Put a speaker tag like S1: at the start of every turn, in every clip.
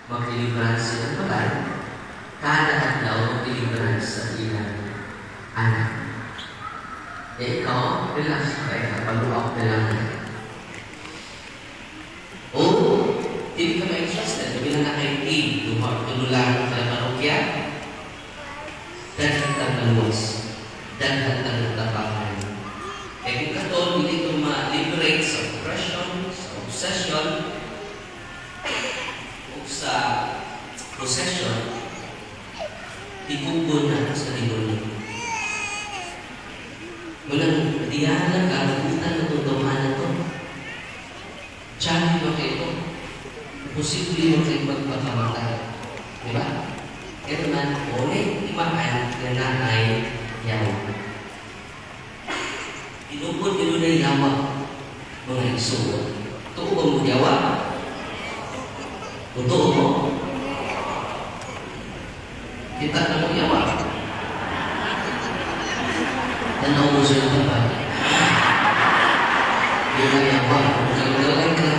S1: maglilibrans sila bagay, kada adlaw maglilibrans sa ilang anak. E ikaw, relax ka kayo, pag-up na lang. O, hindi ka ma-interested, bilang na kayo tululang ka na parokya, daghat ang naluwas, daghat ang natapakan. E kung katon, hindi ito ma-liberate sa oppression, sa obsession, o sa possession, ikubon na sa demonyo. Walang diyanan ka, nagutan na tutuman na ito. Diyan mo kayo ito. Posible mo kayo magpakamatay. Diba? Ito man, ulit imaan na nanay yawa. Inupod nyo na yawa, mga isuwa. Tuo ba mo yawa? Tuo mo? Kita na mo yawa. Tanaw mo siya ng kapal. Yung na yawa, nagdalay ka.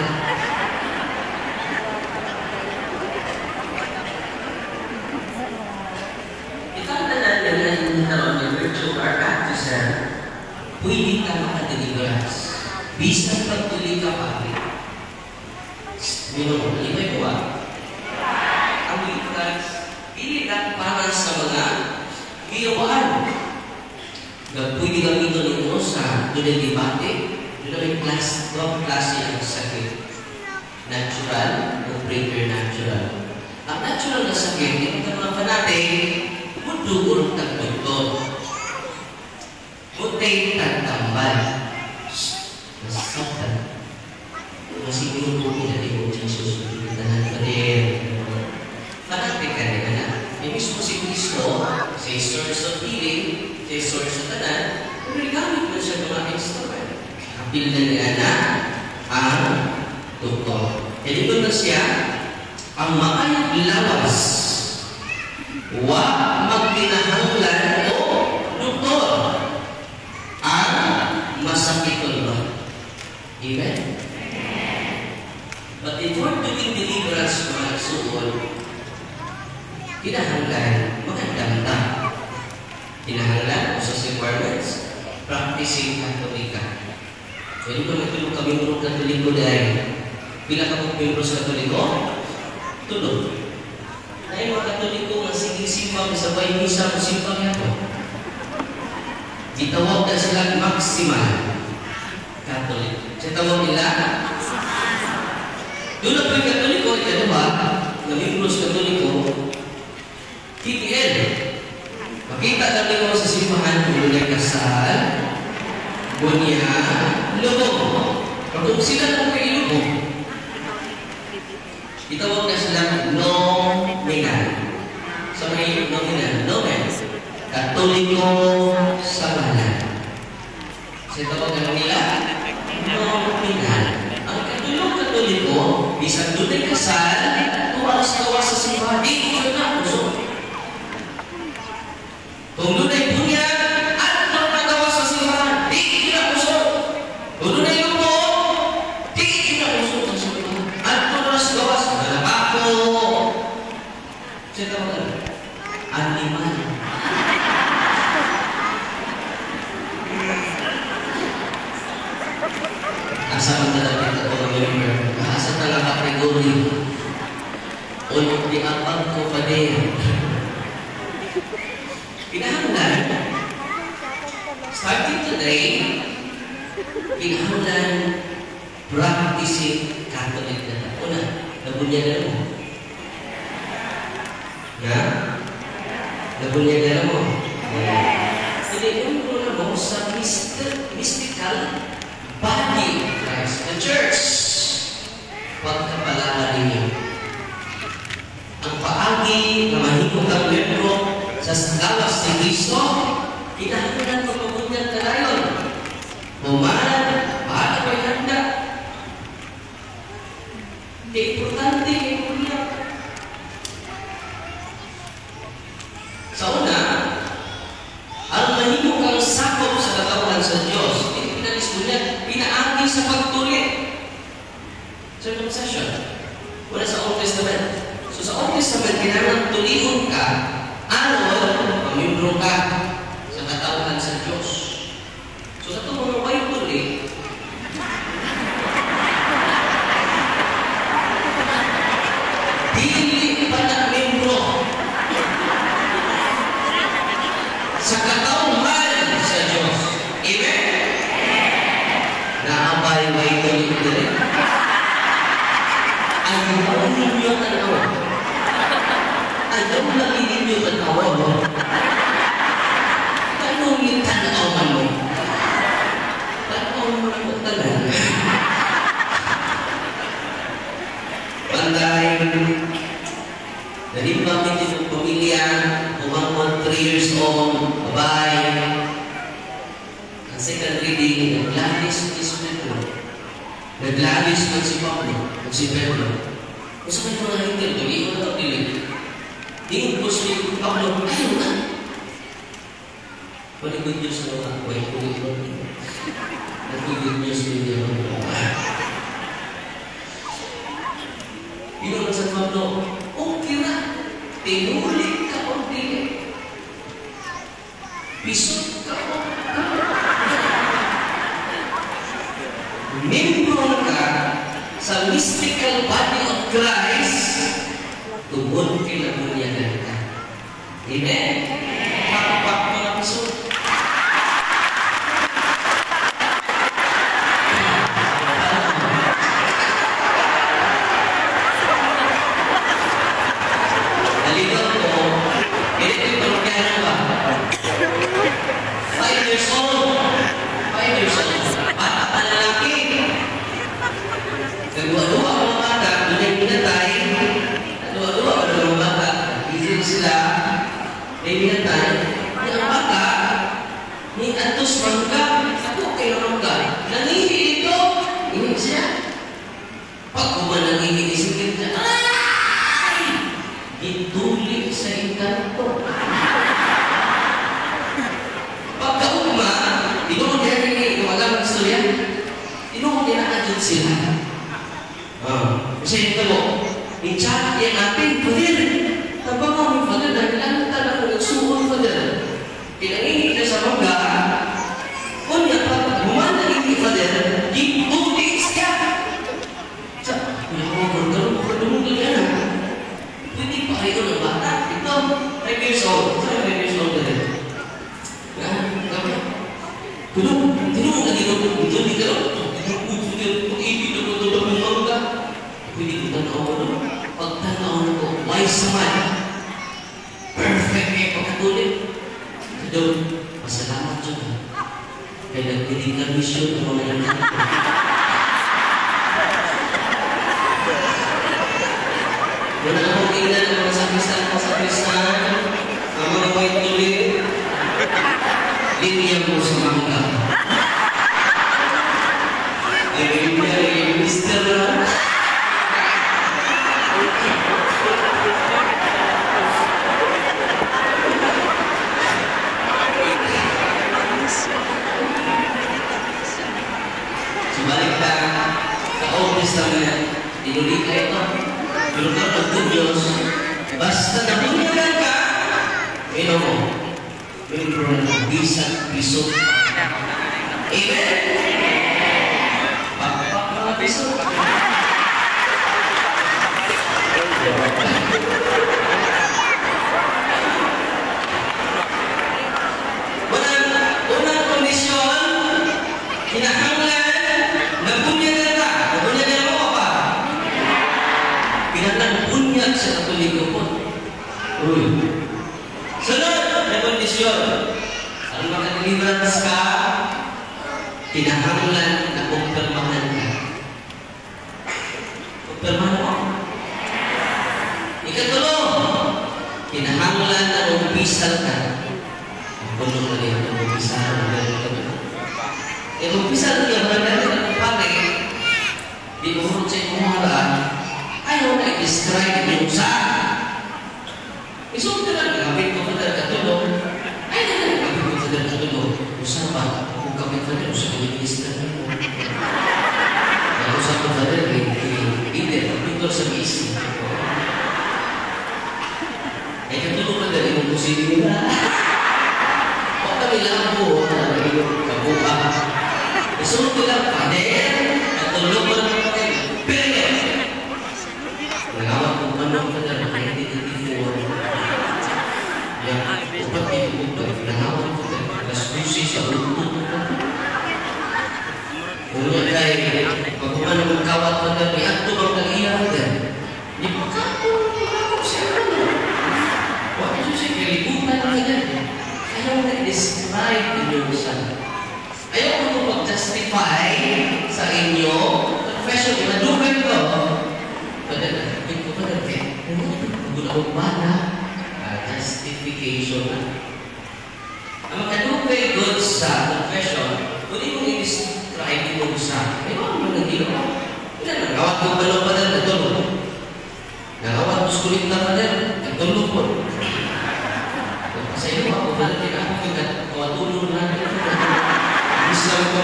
S1: Pwede ka makadeliverance. Bisan pagtuloy ka pa. Iba'y ko ba? Ang deliverance, hindi lang para sa mga giyawaan. Pwede kang ito nito sa tunay debate. Doon may klase ang sakit. Natural o preternatural. Ang natural na sakit, hindi ka mga panatay, mundugol ng doktor. Mutay tagtambal. Nasaktan. Masih pinupuli dari Jesus. Kita nak kadir. Panatay ka rin na. Yung mismo si Cristo, sa source of healing, sa source of tanan, gamit mo siya ng mga instrument. Kapil na niya na ang doktor. Jadi ito na siya, ang makayag lawas, wa magtinahanglan o doktor. Masakit ko ba? Amen? But in order to win deliverance mga suol, kinahanglan magandang kinahanglan sa requirements, practicing Katolika. Pwede ba matulog kami mga Katoliko dahil bila ka mga membro sa Katoliko? Tulog. Dahil mga Katoliko nga sige-simpa sa bahay misa o simpang yato. Itawag na sila maksimal Catholic. Sa tawag nila doon na po yung Katoliko, ito ba? Namimulos Katoliko, TPL. Makita natin mo sa simbahan kung may kasal, bunya, lubog. Kung sila na may ilubog, itawag na sila nominal. Sa may nominal, Katoliko sa balan. Sa tawagan nila, nominal. Ang Katoliko, bisan doon ay kasal, tuwas-tuwas sa simbahan, di ko na puso. Kung doon ay punya, at nagpagawa sa simbahan, di ko na puso. Kung doon ay lupo, di ko na puso sa simbahan. At tuwas-tuwas, malapako. Sa tawagan, animal. Asa man talaga ito mga member. Asa talaga kategori. Ulog di apang ko pa din. Kinahanglan. Starting today, kinahanglan practicing Catholic na. Una, nabunyagan mo. Ya? Nabunyagan mo. Hindi mo na mo sa mystical body of Christ, the church. Pagkapalala ninyo. Ang paagi na mahigong ang membro sa gawas ni Cristo, kinahanglan magpabunyag ka layon. Humanan, paano ko'y handa? Hindi importante kay Kuya. Sa una, ang mahigong kang sakop sa katawan sa Diyos, pinaagi sa pagtuli. Circumcision. Wala sa Old Testament. So Old Testament, kailangan tulion ka, aron, pamimbro ka sa katauhan sa Diyos. So, sa itong mga Bible, dili pa na membro sa katauhan sa Diyos. Amen? Naabay-bay ko yung dili. Ayaw ninyo tanawa. Ayaw lagi ninyo tanawa mo. Tanong yung tanawa mo. Tanawa mo na talaga. Panday, nalimbang hindi ng pamilya, umang 3 years old, babae. Ang second reading, naglagis ni Pedro. Naglagis man si Pablo, at si Pedro. Kung sa may mga hintil, hindi mo na pilit. Tingin ko si Pablo, ayaw na. Good news na mga white ko ito. Good news din yung Pinunod sa Pablo, okay na. Tinulit ka o dili. Pisot ka o. Membro ka sa mystical body of Christ, tungkol kinabunyagan ka. Amen? Pakpak mga pisot. Kasi ito mo, i-chat yung ating padir. Tapos mo, may padir, dahil talaga nagsuon padir. Pinangingin na sa mga, kunya pa, humanda yung padir, di-tulis ka. Sa, may mga pagdamong ganyan. Pwede pa kayo ng bata. Ito, 5 years old. Saan 5 years old na rin? Tulong lagi ko, hindi ka lang. Pwede ko tanaw mo, pagtanaw ko, wise naman. Perfect kayo pagkatulit. Doon, masalamat dyan. Kaya nagpiling ka mission ng mga lahat. Wala akong tingnan ng mga sakristan, ang mga white tulit. Linya mo sa mga. Ay, Mr. Balik ka sa Old Testament, inulit ka ito. Pero kapag ito Diyos, basta nabunyagan ka, ino mo, membro ng bisag piso. Amen? Pakpak mga piso. Unang kondisyon, kinahanglan sa katuligo po. Sunod na kondisyon. Ang makadeliverance ka, kinahanglan na kumpirmahan ka. Kumpirmahan mo. Ikatulo, kinahanglan na umpisal ka. Puno na rin ang umpisal. Umpisal ka, maganda ng pagay. Di mo sa imuharaan, ayaw na i-describe yung saan. Isong ka lang, kapit ko ka katulong. Ay, na kapit ko ka katulong. Usap ba? Kung kapit ka rin, usap ko i-minister na mo. Usap ko ka rin, leader, kapitol sa misi. sinira. Huwag kami lang po, kabuka. Gusto ko lang, pader, at tulog ko lang po kayo. Pero, nagawag ko manong ka lang, 1984. Yan, upat ito ko, nagawag ko kayo, alas 12 sa ulo. Unya kayo, pag kumano magkawat pa na, may ato bang nag-iyak ka. Di ba ka po, siya ano? Huwag ito siya, kalibutan ka na. Ayaw na-describe ninyo siya. Ayaw ko mag-justify sa inyo. Confession, madugay ko. Pagkakapit ko pa na, magulawag ba na? Justification na. Ang makadugay good sa confession, hindi mo i-describe mo sa akin. Ayaw mo nang ginawa. Wala, nagawat ko ba pa na natulog? Nagawat ko sulit na pa na natulog po. Sa iyo ako, balatin ako kawatulong na Islam ko.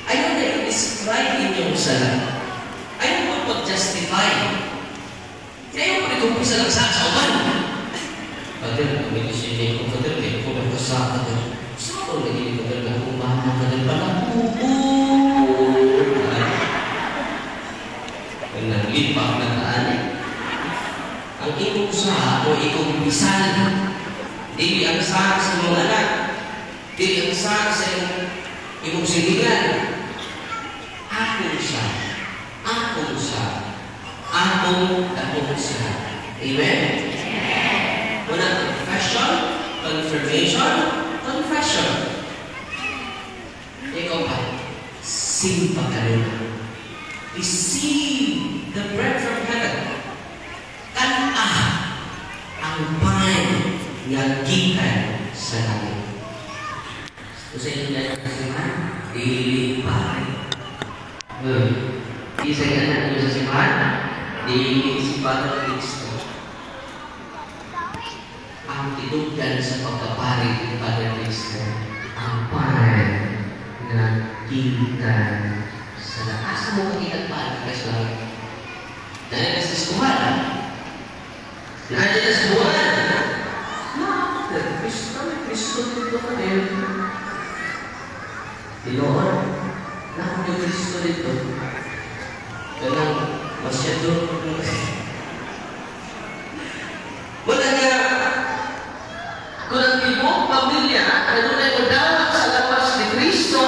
S1: Ayaw na i-describe inyong sala. Ayaw mo pag-justify. Ayaw mo rin sa lang sa asawan. Padel, kami disini ko, Padel, kaya ko magkasaka ka. Saan ko naging Padel na kumama, Padel, pala naglipak na taan. Ang imong usaha o ikong bisal, dili ang usaha sa mga anak, dili ang usaha sa imong silingan. Akong siya, akong siya, akong siya. Amen? Muna, confession, confirmation, confession. Ikaw pa, simpa ka rin. Receive the bread from heaven. Kan-ah ang pain nga gikan sa langit. Gusto inyo na kasimahan? Dilipay. Isa yan na nyo sa simahan? Dilipay si Padre Cristo. Ang tinugdan sa pagkapari ni Padre Cristo. Ang pain nga gikan sa lakas mo makikita pa ang langit. Dahil sa eskuhan. Dahil sa eskuhan. Kristo dito ka rin. Pinoon, naku ni Kristo dito. Ganang masyado. Wala nga, kung ang ibong pamilya, ano na yung dawat sa lawas ni Kristo,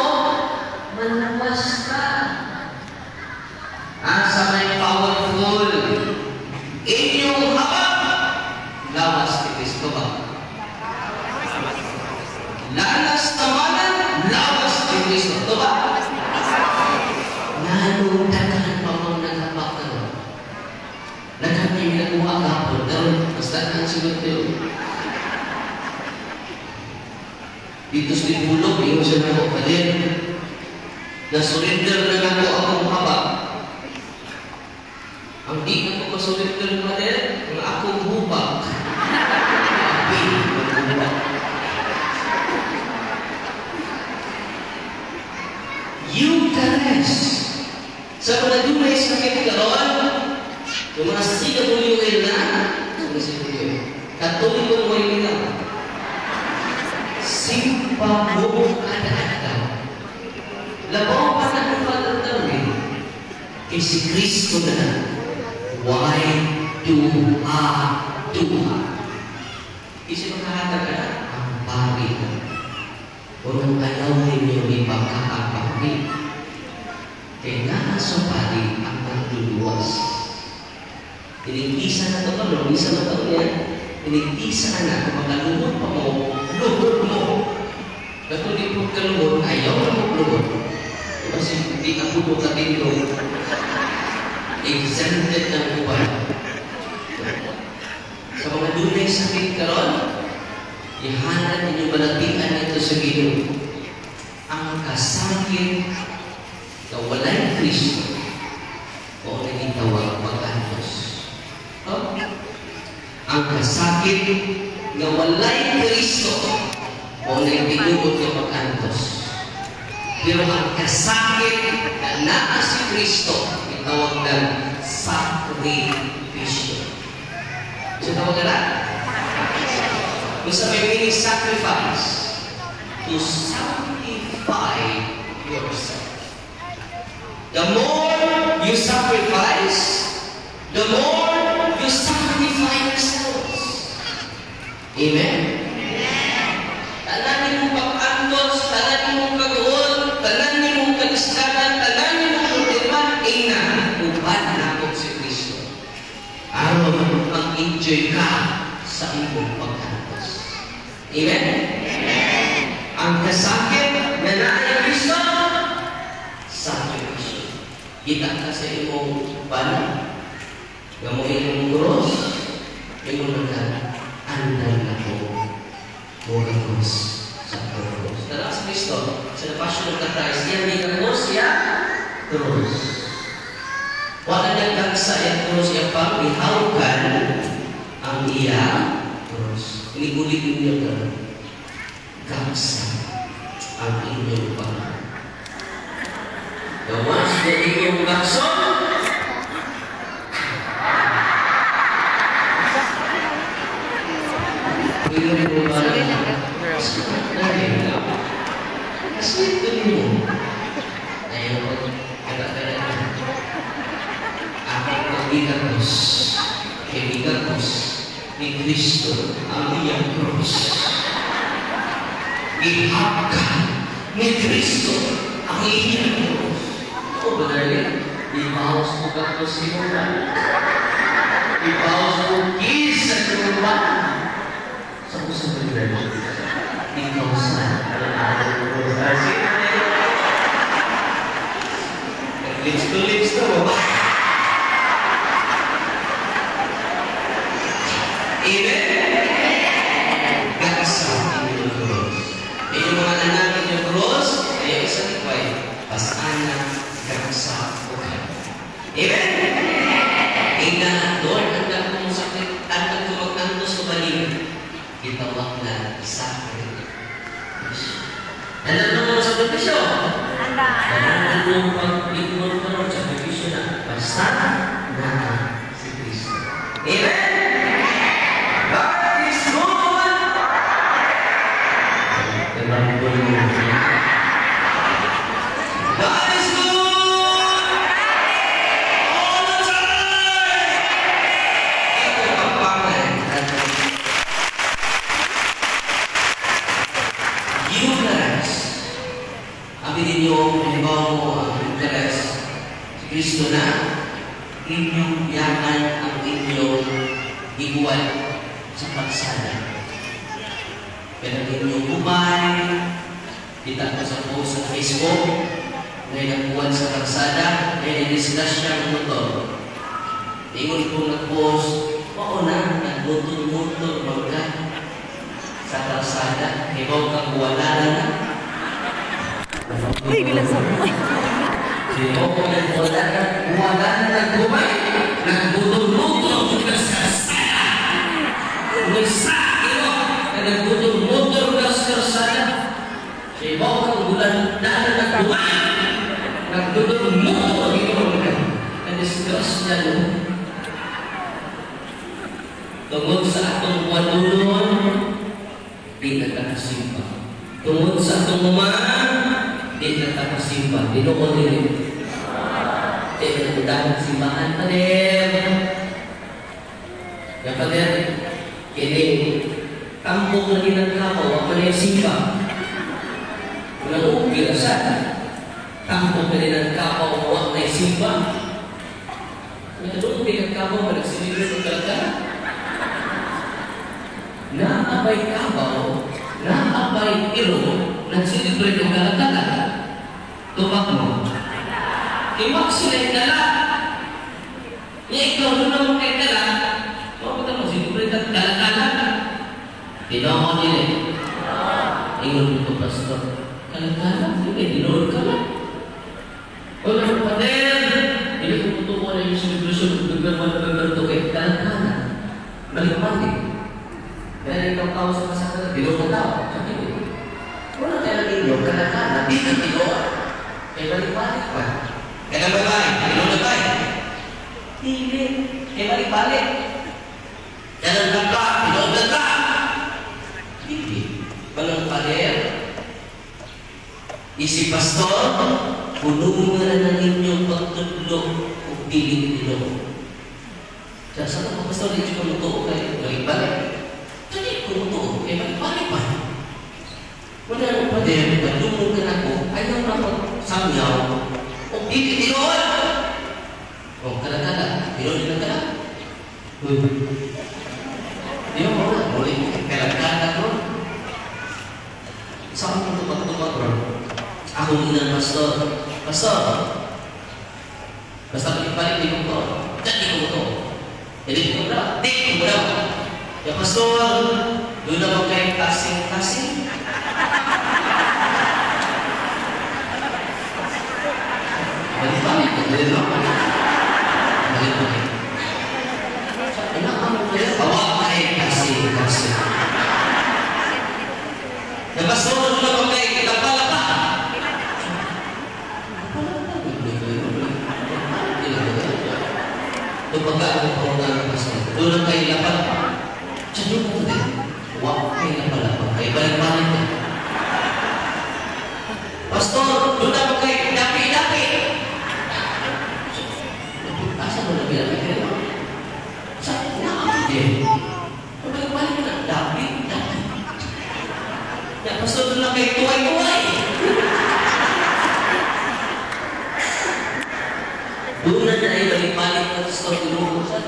S1: malawas ka. Asa may powerful inyong habang lawas ni Kristo ba? Lalas tamanan, lawas ni Kristo. Ito ba? Nanundakan pa mong naghabak na ba? Naghabak yung nakuha kapon. Basta ang sunod yun. Dito sa bulog, yung siya na ko palit. Na-surrender na ako akong habak. Ang di na ko surrender palit, ang akong hubak. Eucharist. Sa mga dumay sakit karoon, yung mga CWL na, katuloy mo rin na. Simpa mo kada-ada. Labaw pa na kung pagdadawin. Kay si Kristo na why do Isip makahatag ka na, ang pari na. Unang alaw ninyo ni pagkakapari. Kaya nga sa pari ang pagduluwas. Inigisa na ito pa, isa na ito yan. Inigisa na kung makalumot pa mo, lumot mo. Natuloy po ka lumot, ayaw na mo lumot. Kasi hindi ka po ka dito. Exempted ng buwan. Sa mga dunay sakit karon, ihanap ninyo balatian ito sa Ginoo. Ang kasakit na walay Kristo o nagitawag pag-antos. Ang kasakit na walay Kristo o nagtinuod ng pag-antos. Pero ang kasakit na naa si Kristo, itawag ng Sacrificio. So tawag na? Kung sa may meaning sacrifice, to sanctify yourself. The more you sacrifice, the more you sanctify yourselves. Amen? Tananin mo pag-antos, tananin mo pag-uod, tananin mo pag-istagan, tananin mo pag-irman, ina, upan na ako si Kristo. Araw mag-enjoy ka sa iyong pag-antos. Amen? Ang kasakit na naayang Kristo, sacrifice. Kita ka sa iyong bala, gamuin mong cross, iyong nag-andal na ko, huwag cross sa cross. Dala sa Kristo, sa the Passion of the Christ, yan may cross, yan, cross. Wala nagkang sa iyang cross, yan pang ihawkan ang iyang cross. Inigulit ninyo ka, kaksa ang inyong pang. The ones that inyong kakson, kasi ito mo. Ayaw ko, kagagalagan. Aking pag-igatos, kaibigatos ni Kristo ang iyang cross. Ihapkan ni Kristo ang iyang cross. O ba dahil? Ibawas mo gatos si Mura. Ibawas mo kis sa Mura. Sa kusang pagdala. Ikaw sa alam mo. Lips to lips to. Amen? Gakasa yung cross. E yung mga nanangin yung cross, ay yung isang ipay, pasana, gakasa, okay. Amen? Ina, Lord, hanggang kung sakit, hanggang kung mag-antos o balik, itawag na sakit. Alam mo mga sakripisyo? Alam mo pag-ignore ka ng sakripisyo na basta na si Kristo. Amen? God is good! God is good! All the time! Ito ang pangalan. Eucharist. Aminin niyo, halimbawa mo ang Eucharist. Si Kristo na, inyong yakan ang inyong iguan sa pagsada. Pero inyong bumay, kita ko sa post sa Facebook, may nagbuwan sa pagsada, may nag-discuss siya ng motor. Ingon ko nag-post, oo na, nag-motor magka sa kalsada, ibaw kang wala na.
S2: Uy, bilang sabay.
S1: Ibaw kang wala na, nag-bumay, nag-motor sa kalsada. May sakino, na nag-motor sa kalsada. Ibaw kang wala na, nag-bumay, nag-motor na-discuss niya doon. Tungod sa atong wadulon, di nagkakasimpa. Tungod sa atong umaan, di nagkakasimpa. Dinuon din. Di nagkudang simbahan pa din. Kapatid, kining kampong na ginagkapaw, ako na yung simpa. Walang upirasan. Kampong na ginagkapaw, ako na yung simpa. Doon ginagkapaw, nagsilibir ng kalagana. Naabay kabaw, naabay ilo, nagsilibre ng kalatagan. Tumak mo. Imak sila yung dala. Niya ikaw doon naman kayo dala, mapunta mo silibre ng kalatagan. Tinawa nila. Ingon ko, Pastor, kalatagan? Hindi, dinood ka lang. Wala mo pa din. Hindi ko putuko na yung silibrasyon ng gagawin kayo kalatagan. Malikmati. Kaya ikaw tao sa kasama, bilog na tao. Sakit eh. Wala kaya ninyo, kalakana, di ka bilog. Kaya balik-balik pa. Kaya babae, bilog na tayo. Dili. Kaya balik-balik. Jangan lupa, tidak lupa. Dili. Walang paler. Isi pastor, puno na ng inyong pagtudlo o piling-ilo. Kaya sa mga pastor, hindi ko luto kayo balik-balik. Hindi ko luto kayo balik-balik pa. Wala nang paler, palumong ka na ko, ayaw na pag-samyaw o piling-ilon. O, kala-kala, ilon na kala. Di ba mo na, mulai kala-kala ko. Saan mo tupag-tupag bro? Akong inang pastor. Pastor, basta balik-balik di ko to. Diyan di ko to. Jadi di ko bro. Di ko bro. Ya pastor, doon na bang kayo kasing-kasing? Balik-balik. Balik-balik. Balik-balik. Enak kamu kaya bawa kayo kasing-kasing. Ya pastor, doon na bang kayo kita-palapa? Pagkaan ko ng pastor, doon ang kayo lapalapa. Diyan yung din. Huwag kayo lapalapa. Kayo balik-balik ka. Pastor, doon ang kayo dapi-dapi. Asa mo dapi-dapi kayo? Saan na ako din? Balik-balik ka na. Dapi-dapi. Ya, pastor, doon ang kayo tuway-tuway. Doon na ay balik-balik na pastor tinuusan.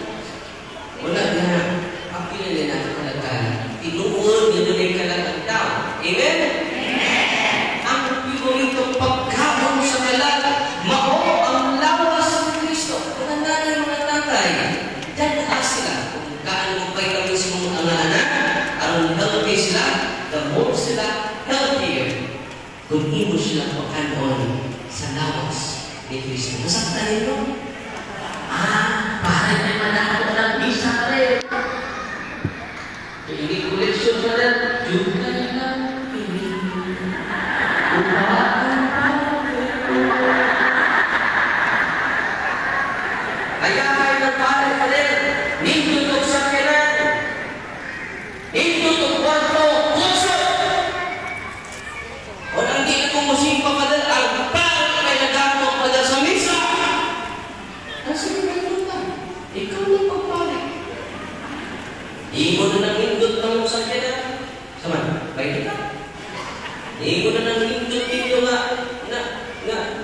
S1: Wala na. Ang pinili na kalagkan. Tinuun, nilagay kalagkan daw. Amen? Amen! Ang pinulitong pagkaon sa kalag, mao ang lawas ng Kristo. Kung ang mga tatay, dyan na sila. Kung kaano pa'y kami sa mga anak, ang healthy sila, the more sila healthier. Kung imo sila pagkaon sa lawas ni Kristo. Nasaktan nito? Bakit may manako ng bisa rin? Ini koleksyon ka rin. Juga lang ini. Kaya ay nagpalit ka rin. Nintutok sa kiran. Nintutok kwarto. Kusot! Walang di na kung musimpa ka rin. Ang parang may nagatok ka rin sa misa. Ikaw na pagpalit. Di mo na nangindot ng sakya na. Sama, baik kita. Di mo na nangindot ninyo nga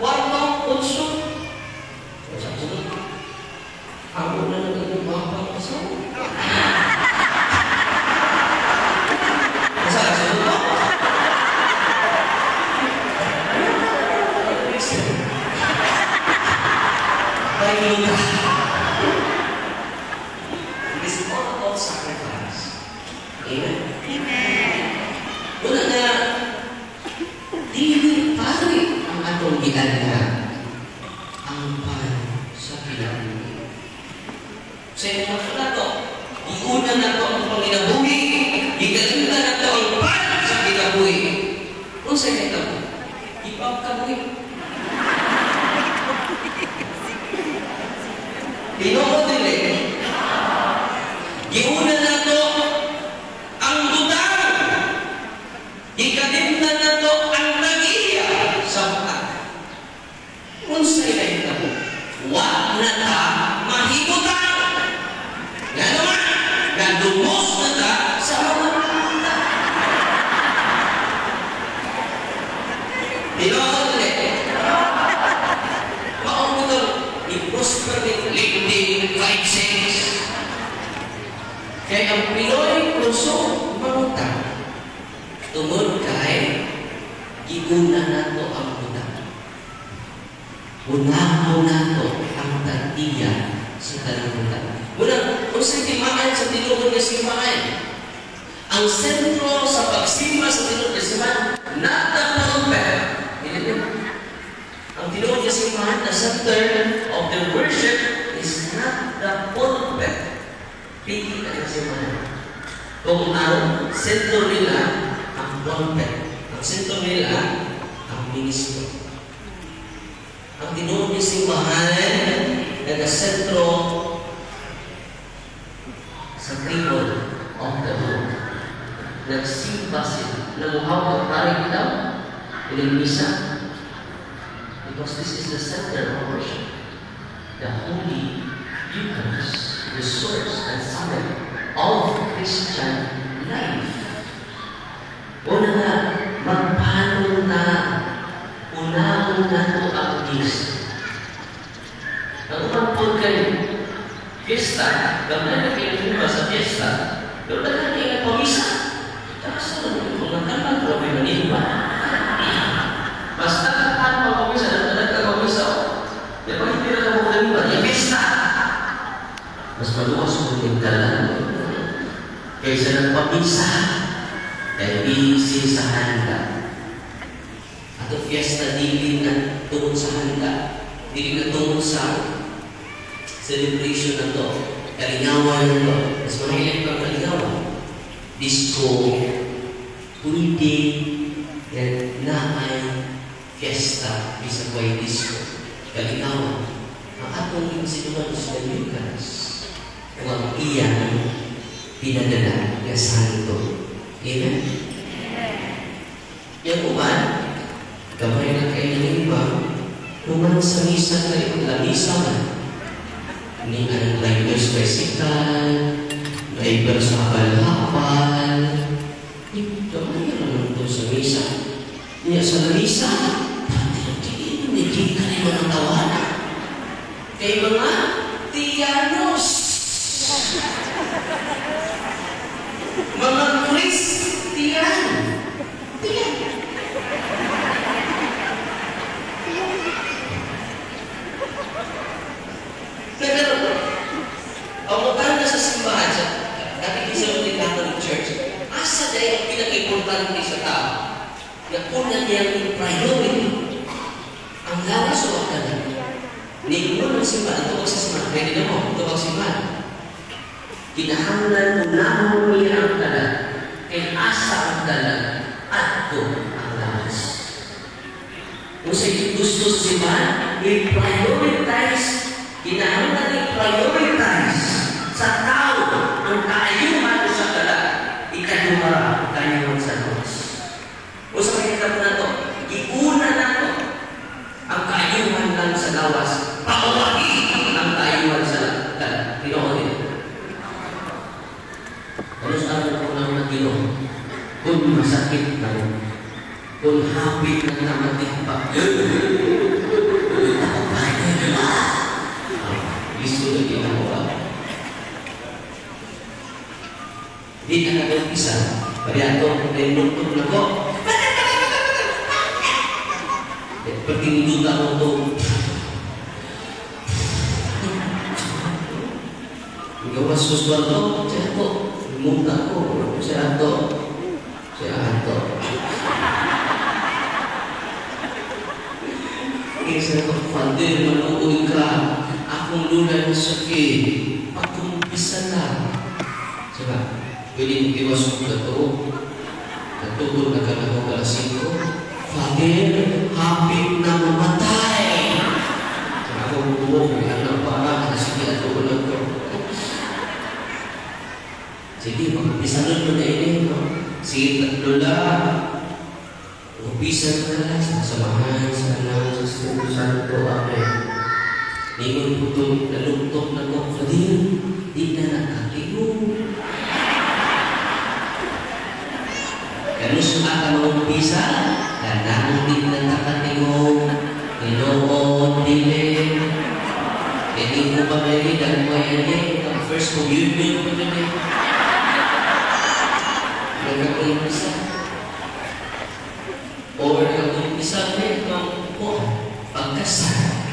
S1: warma, kunso. Sa sunod, ako na nangindot mga pangkasaw. Sa sunod mo? Baik ka. It's all about sacrifice. Amen? Amen. Wala na, dili pari ang atong ginagawa. Ang pan sa kinabuhi. Sa inyo na to, iuna na to ang panginabuhi. Igalinda na to ang pan sa kinabuhi. Kung sa inyo ito, ipagkabuhi. Tinood nila. Iuna na to ang dudang. Ikalimna na to ang nag-iya sa buka. Unsay na ito. Wag na ta mahibutan. Nga naman, nandumos na ta sa mga puta. Tinood nila. Maong ito, i-prosper ni LinkedIn 5-6. Kaya ang Pinoy puso mangutang. Tungod kay giuna nato ang utang. Unahaw nato ang tatiya sa tanang utang. Muna, kung sa timaan sa tinuod na simbahan, ang sentro sa pagsimba sa tinuod na simbahan, not the pulpit. Ang tinuod na simbahan, the center of the worship is not the pulpit. Pili ka kasi man. Kung ang sentro nila ang pulpit, ang sentro nila ang ministro. Ang tinuod ni simbahan na sentro nagsimba sila. Namuhaw ang tarik daw, ilimisa. Because this is the center of worship. The Holy Eucharist, the source and summit of Christian life. Una nga, magpaano na unahon na ito ang Diyos. Ang umangpon kayo, fiesta, gamay na kayo sa fiesta, pero dagan kayo na pamisa. Tapos naman, kung nagkaman, grabe manimba. Basta kapan pa pamisa, dagan ka pamisa. Di ba hindi na ka mo kanimba? Yung fiesta! Mas maluwas mo yung dalan kaysa ng pamisa. Dahil busy sa handa. At ang fiesta dili na tungkol sa handa. Dili na tungkol sa celebration na to. Kalingawan na to. Mas mahilig pang kalingawan. Disco, pwede, na ay fiesta, bisa ko ay disco. Kalingawan. Ang atong insinuan sa Eucharist. Kung ang iyan, pinadala ng Santo. Amen? Yang uman, gamay na kayo ng iba, uman sa misa kayo, lamisa man. Ni ang drivers bicycle, driver sa kapal-hapal. Gamay na naman ito sa misa. Niya sa lamisa, hindi ka rin mga tawanan. Kay mga tiyanos. Mga Christian. Tiyan. Pero, pamuntahan na sa simbahan sa dating isa ng Catholic Church, asa dahil ang pinag-importante sa tao, na una niyang priority, ang lawas o ang kanan. Ninguno ng simbahan, ito sa simbahan, pwede na mo, ito ang simbahan. Kinahanglan unahon niya ang dalan, kay asa ang dalan, at ito ang lawas. Kung sa gusto sa simbahan, i-prioritize, kinahanglan i-prioritize sa tao ang kaayuhan sa dalan, ikadumara ang kaayuhan sa lawas. O sa kanya na ito, iuna na ito ang kaayuhan lang sa lawas, pakuwagi ang kaayuhan sa dalan. Tinoon din. Ano sa amin ko lang nagilong? Kung masakit na rin, kung hapit na namating pa, ako pa rin. Gusto na ginagawa. Di na nag-umpisa, pariyato, niluntok na ko. Pertinduda mo ito. Gawas suswaldo, siya ito. Munta ko, siya ito. Siya ito. Isa ito, Father, manuoy ka. Akong lula ng sakit. Pag-umpisa na. Saka, pwede mo iwas mo ito. Natugod na ka na ako kalasing ko. Father, hapit na mamatay. Saka ako bubuo, ano pa, kasi ginagawa ko. Sige, mag-umpisan mo na ini, no? Sige, tatlo lang. Umpisan ka lang sa samahan, sa alam, sa Espiritu Santo. Amen. Ningon po ito, nalugtok na ko. Father, di na nakakigong. Kanus ka mag-umpisa, kanang di na nakatigong. Inoon, dili. Hindi mo pa may dan mo yan ang first communion mo na nag-umpisa. Or nag-umpisa rin ng pagkasal.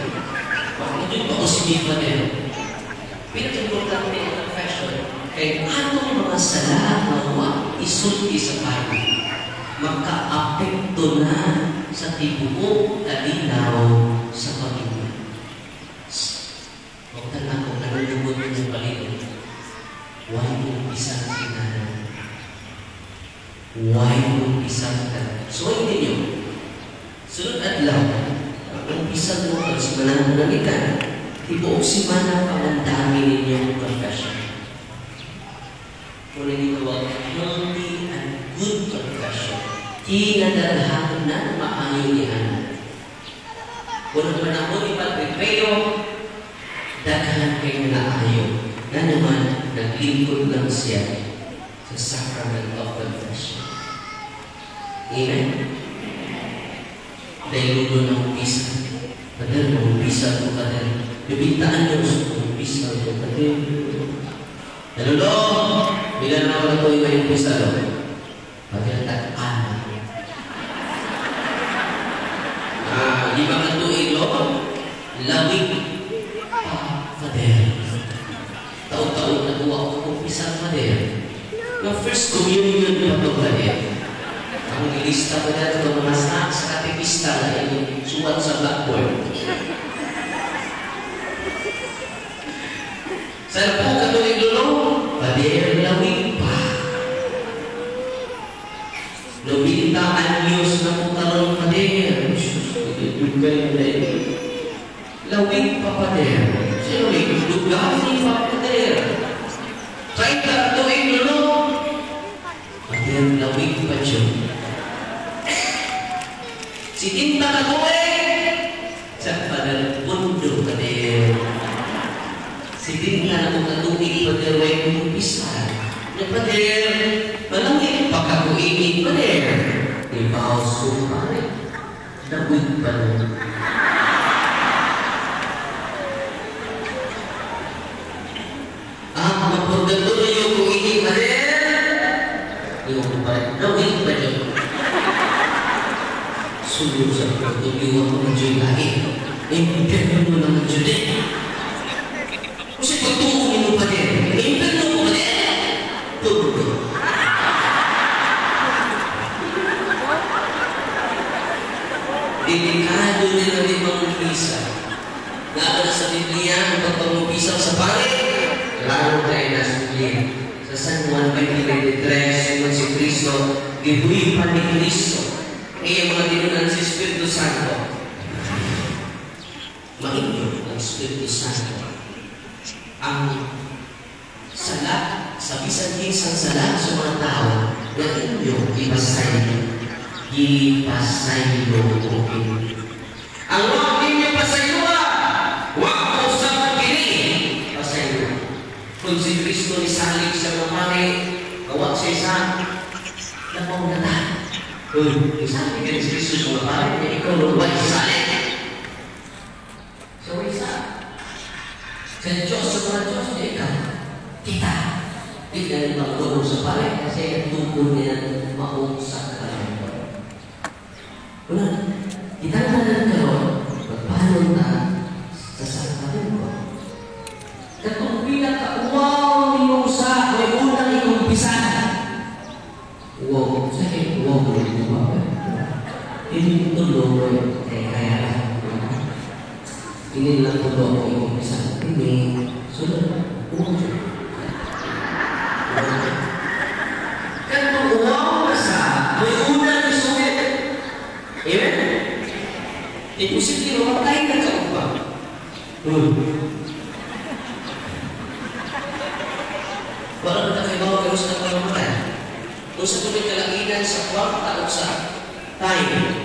S1: Bakit yung pakusimin pa din? Pinag-importante ang confession. Kaya anong mga sala na isulti sa Bible, magka-apekto na sa tibuok kalinaw sa Panginoon. Huwag na lang kung nalulubod mo ng Panginoon. Huwag mong isang sinanan. Huwag mong isang sinanan. So, hindi nyo. Sunod adlaw, ang isang mo ang simanang namitan, tibuok simana pa ang dami ninyong confession. Kung naging tawag, healthy and kinadalhan na maayo niya. Kung panahon ni Padre Pio, daghan kayo na ayaw na naman naglingkod lang siya sa Sacrament of Confession. Amen? Dahil lulo ng umpisa. Padre, ng umpisa ko kadal. Bibintaan nyo sa umpisa ko kadal. Ano lo? Bilang na ako ito yung umpisa lo? Padre, tak-ana. Di ba nga tuig lo? Lawig. Padre. Taon-taon na buwa ko umpisa Padre. Yung first communion pa ito Padre. Ang ilista ko na ito mga snacks sa katekista na yung suwat sa blackboard. Saan po ka tuwing lulo? Pader lawig pa. Lubinta anyos na po talong pader. Lawig pa pader. Sino yung lugawi pa pader? Try ka tuwing lulo. Pader lawig pa dyan. Si Tinta na tuwing sa pader pundo pader. Si Tinta na tuwing pader way kumpisan. Na pader malangit pagkakuingin pader. Ibaw sumari. Lawig pa rin. Magpagdagdo yung kuingin pader. Yung pader. Lawig pa rin. Sulit sa pagtuliwan ko ng Diyo'y lagi. Impirno mo ng Diyo'y. Kasi pagtuungin mo pa din. Impirno mo pa din. Tugo. Delikado nila din mangumpisa. Lalo na sa Biblia, ang pagpangumpisa sa pare, lalo tayo nasa Biblia. Sa San Juan 20:23, si Cristo, gibuhi pa ni Cristo. Kaya mga dinunan si Espiritu Santo. Mainyo ang Espiritu Santo. Ang sala, sa bisan isang sala sa mga tao, na inyo ipasay. Ipasay lo okay. Ang wag ninyo pasayuwa, wag mo sa kini. Pasayuwa. Kung si Kristo ni salig sa mga pare, kawag siya sa lapaw na tayo. Sabi ka ni Jesus mga pare, na ikaw luway sa salin. So, isa. Sa Diyos, sa mga Diyos, na ikaw, kita. Kita rin magulong sa pare, kasi ang tungkol niya maong sa kalamang. Una, kita naman karoon, magpahalong na sa sakarin ko. Katong pinaka-wow ni Musa, may unang ikumpisan. Wow, saya wow itu apa? Ini itu logo kayak ini lah logo yang bisa ini sudah kan wow masa berguna di sulit, ya? Itu sih di rumah lain kan kau apa? Baru kita bawa terus ke rumah lain. Kung sa tuloy kalanginan sa kwarta o sa time,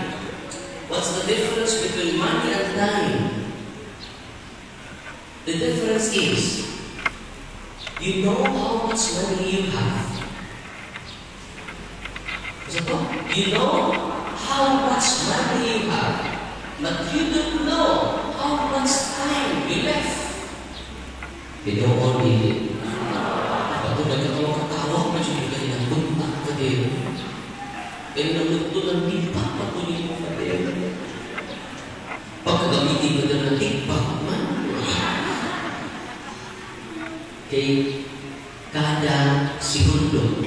S1: what's the difference between money and time? The difference is, you know how much money you have. You know how much money you have, but you don't know how much time you left. You don't only Aku ketawa-ketawa macam juga yang bentak pada dan betul-betul timbang waktu ni pada pakai kami betul-betul timbang kay kada segundo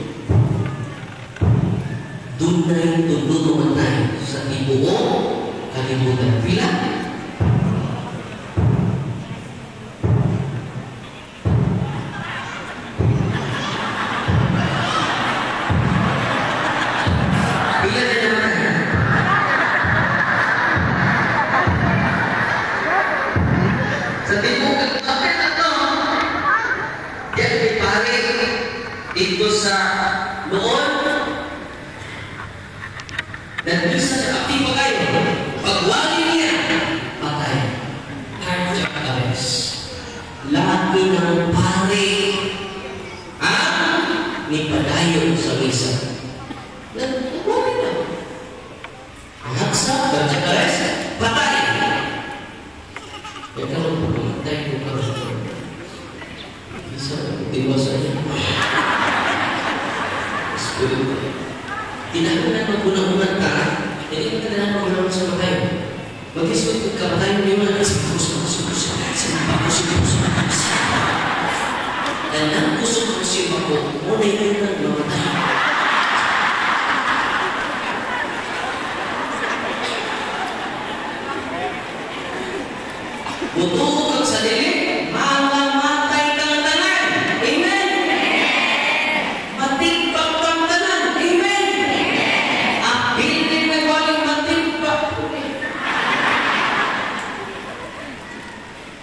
S1: dunay tututuman tayo sa tibuo kalimutan bilang ito sa noon ng pare. Ha? Ni padayon sa misa. Nagbuhay na. Ang haksa, bercakares, patay. Ya kalau pemerintah itu harus bisa dewasa ya. Tidak benar menggunakan tangan. Jadi kita tidak menggunakan sama kayu. Bagi suatu kepercayaan di mana dan yang kusuk musim aku mulai dengan mematah. Butuh kang sadili, mamamatay kang tanan. Amen. Matipak kang tanan. Amen. Apil din na walang matipak.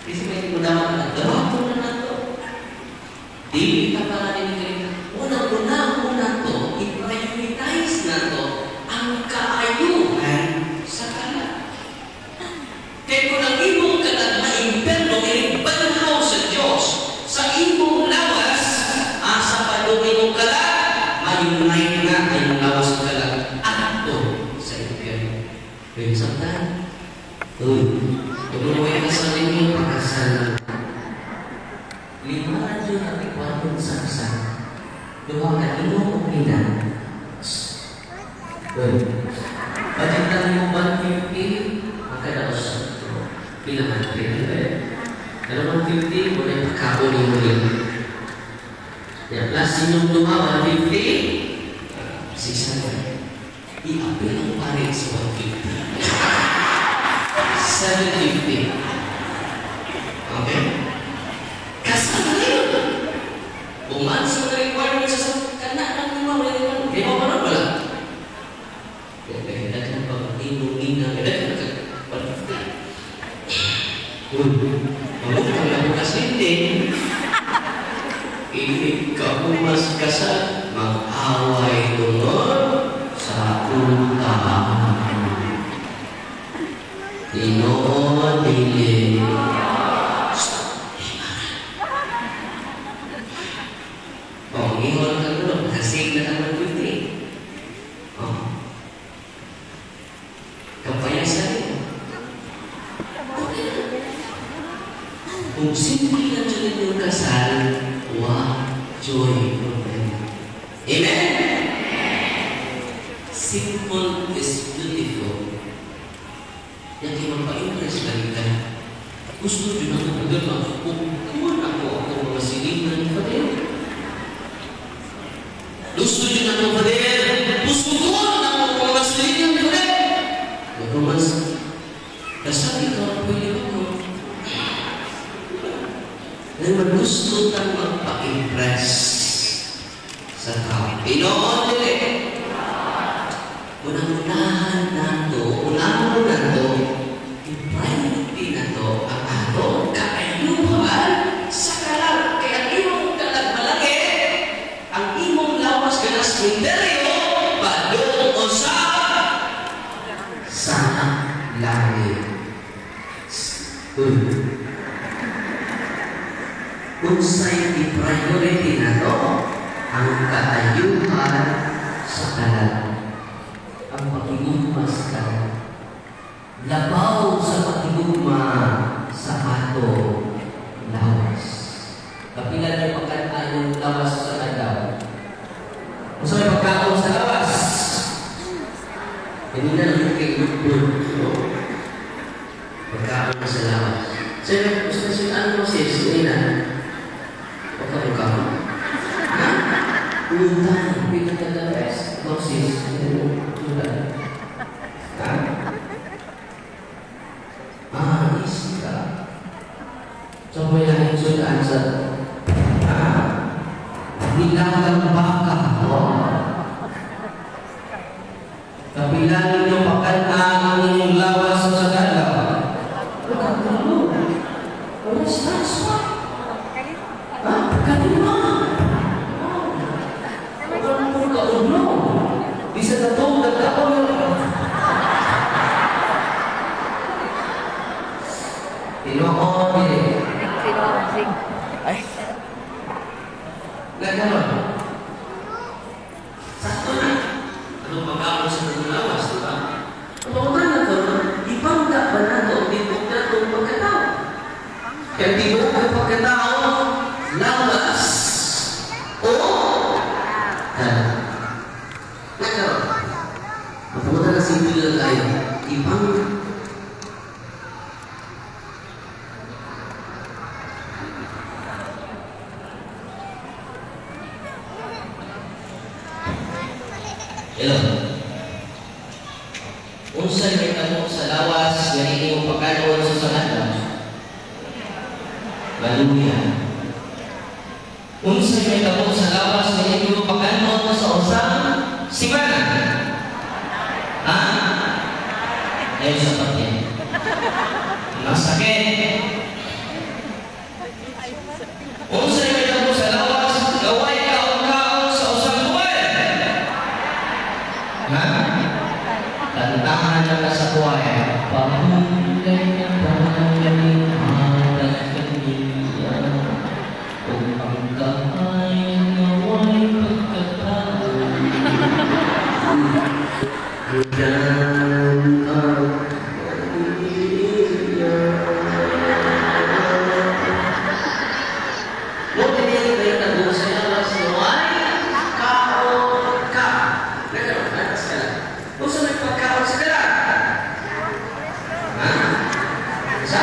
S1: Kasi may kunaman na dawato na nato. Di ka para din una to, i-prioritize na to ang kaayuhan sa kalat. Kaya kung ang imong kalat maimperno, ibanhaw sa Diyos sa imong lawas, asa padugay mong kalat, mayunay na ang lawas ng kalat ato sa impyerno. Kaya samtang, tuloy ka sa limang pagkasalan. 540 saksa. Duha ka imong pinang. Budget lang mo 150, makadaos pilangan dalam 150 boleh pagkaon yung muli. Ya, plus inyong duha 150, 600. I-apil ang pare sa 150. 750. Okay? Kasama na yun. Bumansa na requirement sa kanak ng mga requirement. Kaya mo parang wala. Kaya dagan pa inumina. Kaya dagan ka. Mamukang na bukas hindi. Ikaw mas kasal. Mag-away tunod sa utang. Tinood dili. Ingon ka doon, kasing na naman pwede. Kapayasan yun. Kung simple na dyan yung kasal, joy. Amen? Simple is beautiful. Yang kayo magpa-impress lang ka. Gusto nyo na magdala, kung ako mga siniman ni Fadil. Gusto nyo na mga Fadil. Gusto ko na mga siniman ni Fadil. Bago mas, kasal ikaw pwede ako. Naman gusto kang magpa-impress sa tao. Inoon nila. Unang-unahan na ito, i-priority na ito ang ato kaayuhan sa kalag. Kaya imong kalag malaki, ang imong lawas ka na sminderyo, padung o sa langit. Kung sa'yo i-priority na ito, ang kaayuhan sa kalag. Ang pakigugma sa kalag. Labaw sa pakigugma sa ato lawas. Kapilan yung pagkataan yung lawas sa kalag. Kung sa'yo pagkaon sa lawas, hindi na lang kay pagkaon sa lawas. Sa'yo, gusto siya ano siya, hindi na. Huwag ka pagkaon. Ha? Utang, pinagkagalas, dosis, sudah. Isi ka. Coba yang sudah answer. Bilang baka. Kabilang nyo pakan ang inyong lawas sa dalam. Bukan dulu. Oleh saswa. Kanina. Bisa tahu dan tak tahu. Tinoon ini.
S2: Ay.
S1: Nagkaroon. Sakto na. Ano pag-aawal sa lawas, di ba? Pagkakutan na ko, ipangga ba na ito? Tibok na itong pagkatao. Kaya tibok ang pagkatao, lawas. O? Nagkaroon. Pagkakutan na simple lang tayo. Ipangga. Hello. Unsay may tanong sa lawas, ganito mo pagkanoon sa sanada. Hallelujah. Unsay may tanong sa lawas, ganito mo pagkanoon sa usang simana. Ha? Ayun sa pagyan. Masakit. Unsay may tanong sa lawas, gaway kaon-kaon sa usang buwan. Ha? Tantangan na sa kuwaya. Pahulay na pahulay harap kaniya. Kung ang kahay naway pagkataon. Dan ang kaniya. Huwag na niya kayo nagong sa lawas naway kaon ka. Nagkaroon ka na sa lang. Kung sa may pagkaon sa galang? Ha? Isa?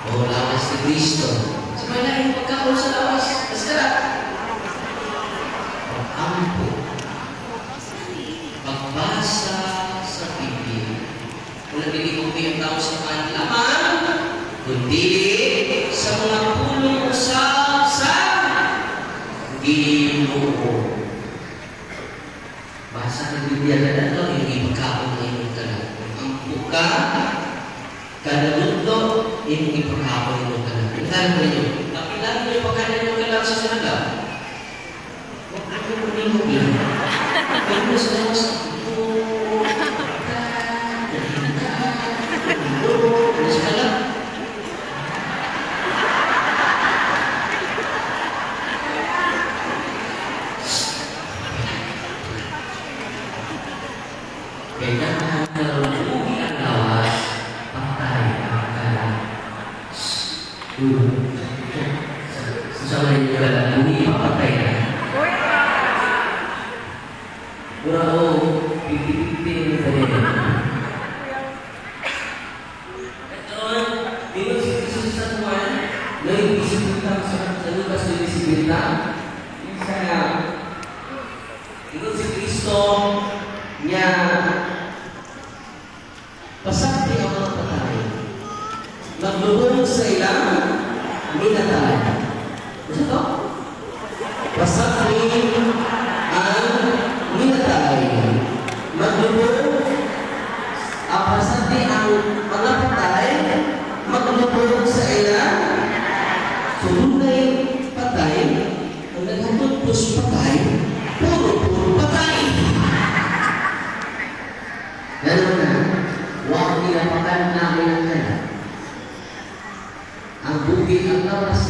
S1: O lawas ni Cristo. Sa may laing pagkaon sa lawas sa galang? Pag-ampo. Pagbasa sa Biblia. Kung nabili-upi ang tao sa kanlaman, kundi sa mga pulong usap sa Ginoo. Basa ng Biblia na ito, yung ipagkaon na yung talag. Ang buka, kanalundok, yung ipagkaon na yung talag. Ilan mo yun? Nakilan mo yung pagkaon yung talag sa sanaga. Huwag ano mo nyo yun. Huwag mo sa lawas na ito. Ano sa talag? Kaya kalau bugi ang lawas, patay ang kalang. Sama yung kalang, bugi papatay na. Pura o, pipi-pipi na rin. Ito, dito si Jesus sa tuwan, may bisibilita sa Lucas na bisibilita. Kaya, dito si Cristo, niya pasakti ang mga patay. Maglulong sa ilang minatay. Gusto to? Pasakti ang minatay. Maglulong pasakti ang mga patay. Maglulong sa ilang sunay patay. Ang naghatutpos patay, puro patay. Ganun na, huwag nilapakan namin ang kalat. Ang bukid ang lawas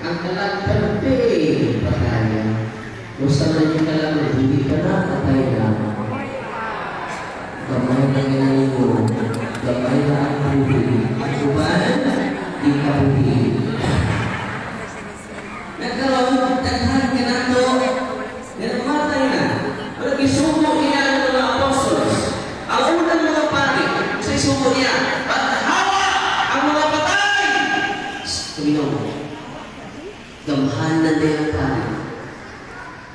S1: ang kalat perpeng patayan. Gusto na yung kalat, hindi ka na patay na. Kamay na ginanong mo, kamay na ang bukid. Ang kuban, di ka bukid. Nagkaroon, daghan ka na ito, nanamatay na. Walang isumo niya ang mga apostles. Ang unang mga pari sa isumo niya, paghawa ang mga patay. Tuminaw, gamhanan na yung pari.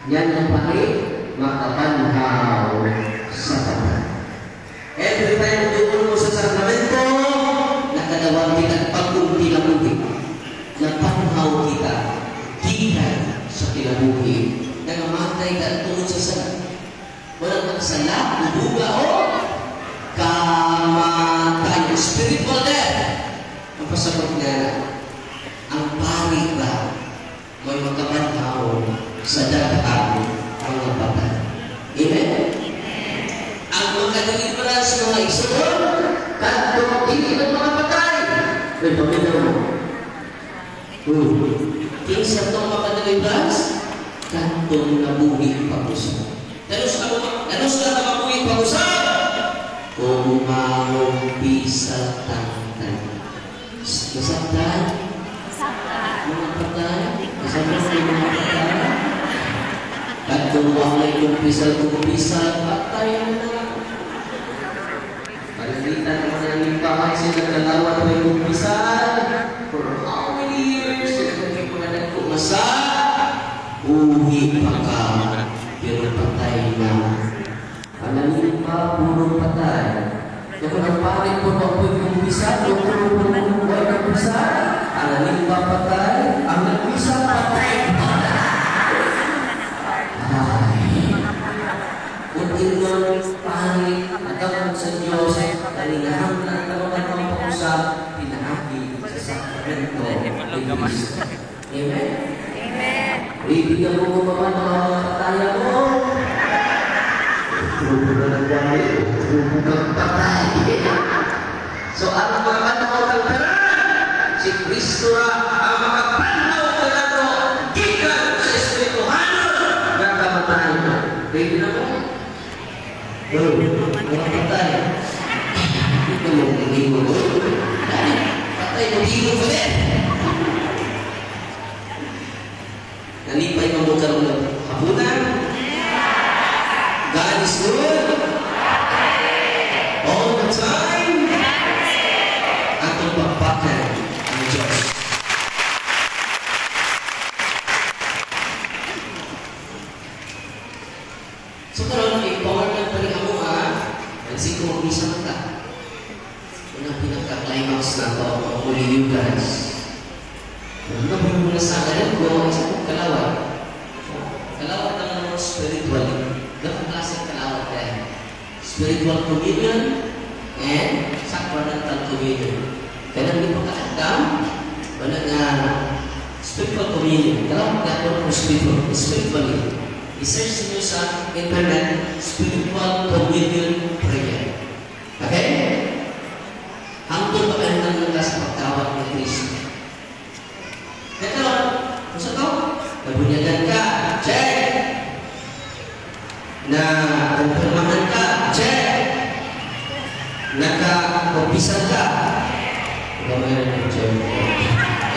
S1: Yan ang pari, makapanhaw sa patay. Every time doon mo sa sakramento, nakadawang kita pag-unti na buhi. Napanhaw kita, gikan sa kinabuhi. Nangamatay ka tungod sa salat. Walang magsalat, lubuga o kamatay. Spiritual death. Ang pasabot nga, ang pari ba may magkapanhaw sa dagatang mga patay. Amen? Ang magkadeliverance mga isunod, kanto hindi ng mga patay. May pamilya mo, Kinsa to makadalibras? Kantong nabuhi pag-usap. Danos na mabuhi pag-usap? Kung maumpisal tangtan. Masaktan? Mga patay? Masaktan sa mga patay? Kantong walay kumpisal, patay na. Palalitan naman ang limpahan sila kalawan na may kumpisal. For how many years? Sila ko na nagkumasa. Uhi pa ka. Pero patay na. Palalim pa, puro patay. Kaya kung nagpalit po ako'y kumpisal, o puro ay kumpisal, palalim pa patay, ang nagkumpisal patay pa. Kung inon, panik, at sa Diyos, talingahan na talagang pang-usap, pinahagi sa sakramento ni Cristo. Amen? Amen. Ibigyan mo mga pataya mo. Trubo na nagwari, trubo kang patay. So, ang mga panahon ng tanan, si Cristo ang mga panahon ng tanan, gikan sa Espirituhano, nakamatay mo. Pwede na mo? Mga patay. Ito mo, hindi mo. Patay mo, hindi mo ulit. Nalipay mo mo karoon ng hapunan. God is good. All the time. Atong pagpakan ang Diyos. So karoon, empowerment pa rin ako kasi kung mag-isa ka. Unang pinaka-climax na ito, huli you guys. Nabuli mo na sa akin ko, isa kong kalawat. Kalawat ang spiritually. Dapat klaseng kalawat yan. Spiritual communion and sacramental communion. Kaya hindi pa ka-addam, wala nga spiritual communion. Kalawat na ito spiritually. I-search nyo sa internet, spiritual communion prayer. Okay? Hangtod pa kayo ng sa pagtawag ng Kristo. Ito, kung sa ito, nabunyagan ka, check. Na-confirmahan ka, check. Naka-kompisan ka. Gamayan ng check.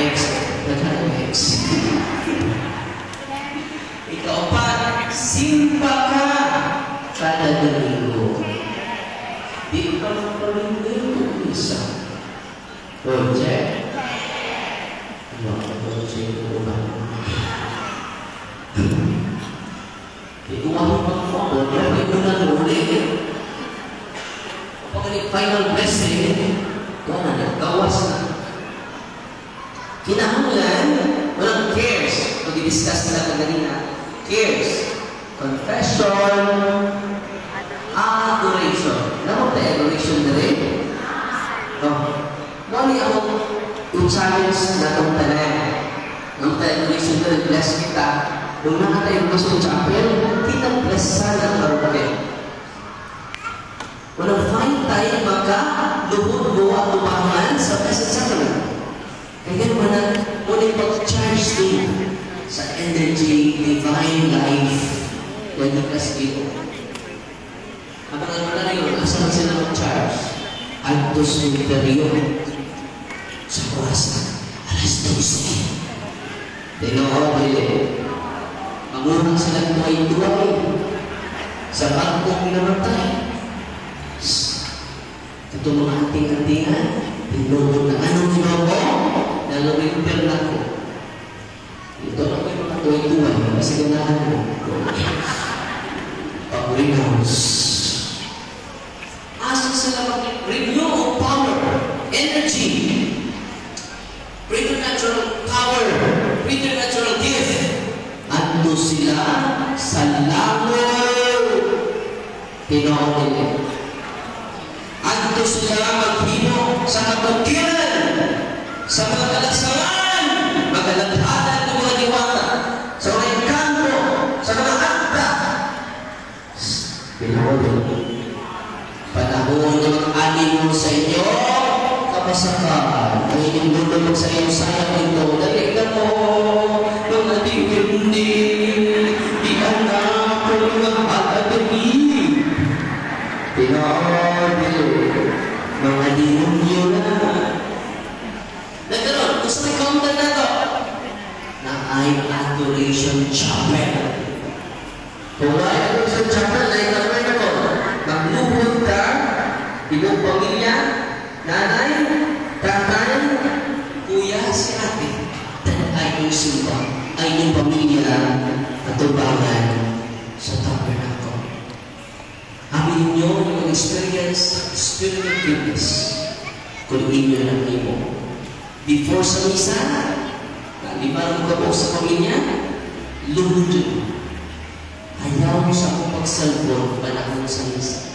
S1: X. Naghanong X. Ika-4, simba ka kada domingo. Di ka magpalingin kung isa. O, check. Ikumahin pa ko ako, pero ito na ulit. Kapag final blessing, ito na, nagkawas na. Kinahanglan, walang cares. Pag-i-discuss nila kanina, cares, confession, adoration. Naman tayo adoration na rin? Nani ako i-challenge na itong tanan. Nung tayo adoration na rin, bless kita. Nung nakatayo ko sa chapel, kita bless sana ang marupalit. Walang find tayo maka-luhod-luwa at lumahan sa Blessed Sacrament. Kaya naman, muling pag-charge din sa energy, divine life, na ikas dito. Habang ano na yun, asan sila mag-charge? Alto sa interior. Sa oras na, alas 12. Tinawag mangurang sila tuway-tuway sa bagong pinamatay. Ito mga anting-antingan, tinulog na anong ginagawa na lumipir na ko. Ito na may mga tuway-tuway, kasi ganahan mo. Pag-renounce. Asa sila mag-renew of power, energy, preternatural power, preternatural gift. Ando sila sa langit. Tinoon nila. Ando sila maghimo sa kapagkiran, sa mga kalansangan, magalantanan ng mga diwata, sa mga engkanto, sa mga akta. Tinoon nila. Panahon ng anin mo sa inyo, kapasakahan. Ang inyong mundo magsayang-sayang ito. Dali ka mo, mga diwindi, di anak ko mga agadi. Pinadi, mga dinunyo na. Nagkaroon, gusto may counter na to. Na ay adoration chapel. Kung ay adoration chapel, ay naman ako. Magluhod ka, ibang pamilya, nanay, tatay, kuya, si ate, dan ay yung simba, ay yung pamilya at tubangan sa tabernacle. Amin ninyo yung experience, spirit of goodness, kung inyo lang mo. Before sa misa, nalibaran ka po sa pamilya, luhod. Ayaw mo sa akong pag-cellphone, panahon sa misa.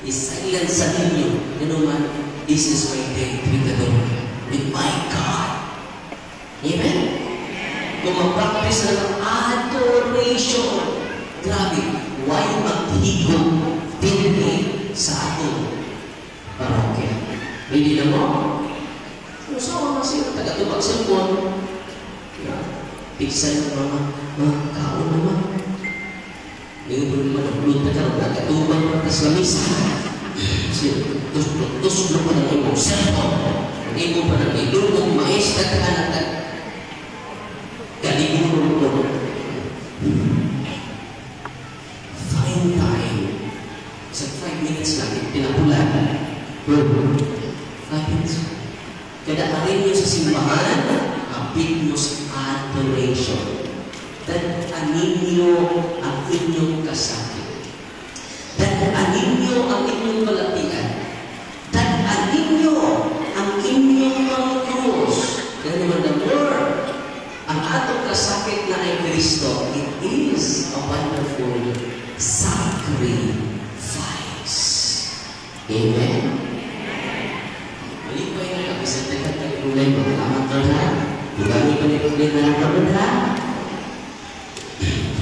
S1: Isailan sa inyo, naman, this is my day with the Lord, with my God. Amen? Kung mag-practice na ng adoration, grabe, why maghigong pinili sa ato parokya? Hindi na mo? Kung saan mga siya, taga-tubag cellphone, pigsay ng mga kaon naman. Yung managulog na karoon, nagkatubang patas na misa. Tusok pa ng imong cellphone. Hindi mo pa ng ilunong mais at kanatan. Galing mo. Fine time. Sa 5 minutes lang, pinapulan. 5 minutes. Kada arin nyo sa simbahan, kapit mo sa adoration. Dadaanin niyo ang inyong kasakit. Dadaanin niyo ang inyong balatian. Dadaanin niyo ang inyong mga krus. Dahil naman the Lord, ang atong kasakit na ay Kristo, it is a wonderful sacrifice. Amen? Malipay na kami sa tagat ng problema. Salamat ka na. Bugani pa ni problema ng problema.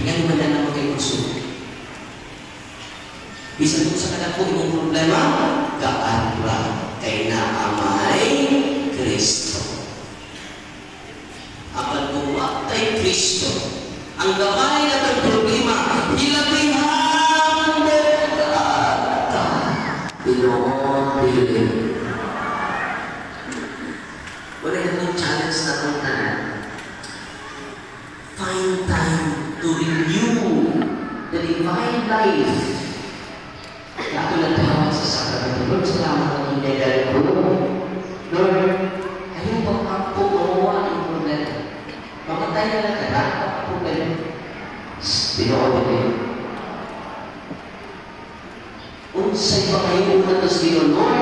S1: Kaya naman na naman kayo magsuot. Bisa doon sa kanang po yung problema, kaadra kay naamay Kristo. Apan buwag kay Kristo, ang gamay na ng problema, hilabihan mo kaadra. Pinoon. Wala yung challenge na kung tanan. Find time to renew the divine life. Kaya ako nagtawag sa sakramento. Lord, salamat ang hinagay ko. Lord, ayun bang ako mawawa ng problema? Mamatay na lang ka na ang problema. Pinoon din. Unsay ba kayo unatas dito, Lord?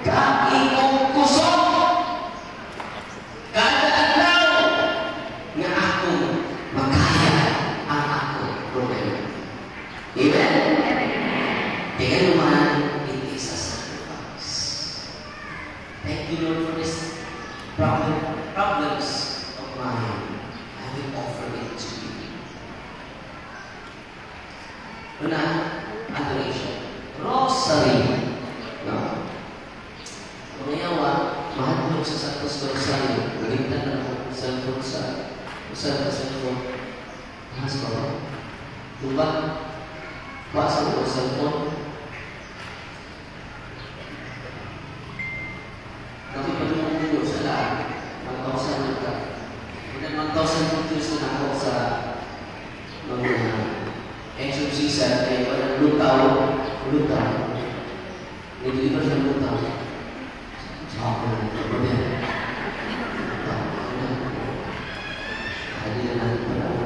S1: Kaimong kusok! Problems of mine, I will offer it to you. Una, adoration. Rosary. No? Kumayawa, mahal mo sa Santos Rosario. Nagigtan na ako sa cellphone. Mas ba ba? Diba? Basa mo sa cellphone. Tapi pag-iwan mo sa lahat, 1,000 na ka. Ilan 1,000 pictures na ako sa mga exorcism kaya walang lutaw. Nag-deliver sa lutaw. Sa ako na ito. Hindi na natin pala ako.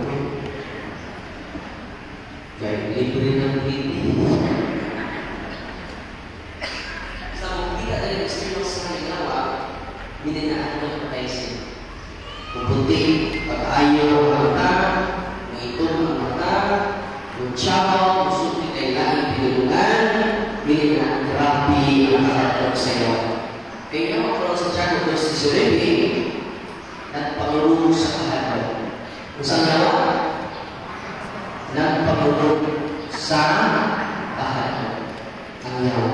S1: Kaya libre ng hindi. Sa mga kita na yung experience na ginawa, hindi na ako nagpatayin. Pupunti, pag-ayaw ang mata, maitong ang mata, magtsabaw, musuti kay laing pinulungan, hindi na grabe ang nakatapos sa iyo. Kaya nga magkaroon sa tiyago ko si Suribi, nagpangulong sa kahalaw. Kung saan nawa? Nagpangulong sa kahalaw. Ang yaw.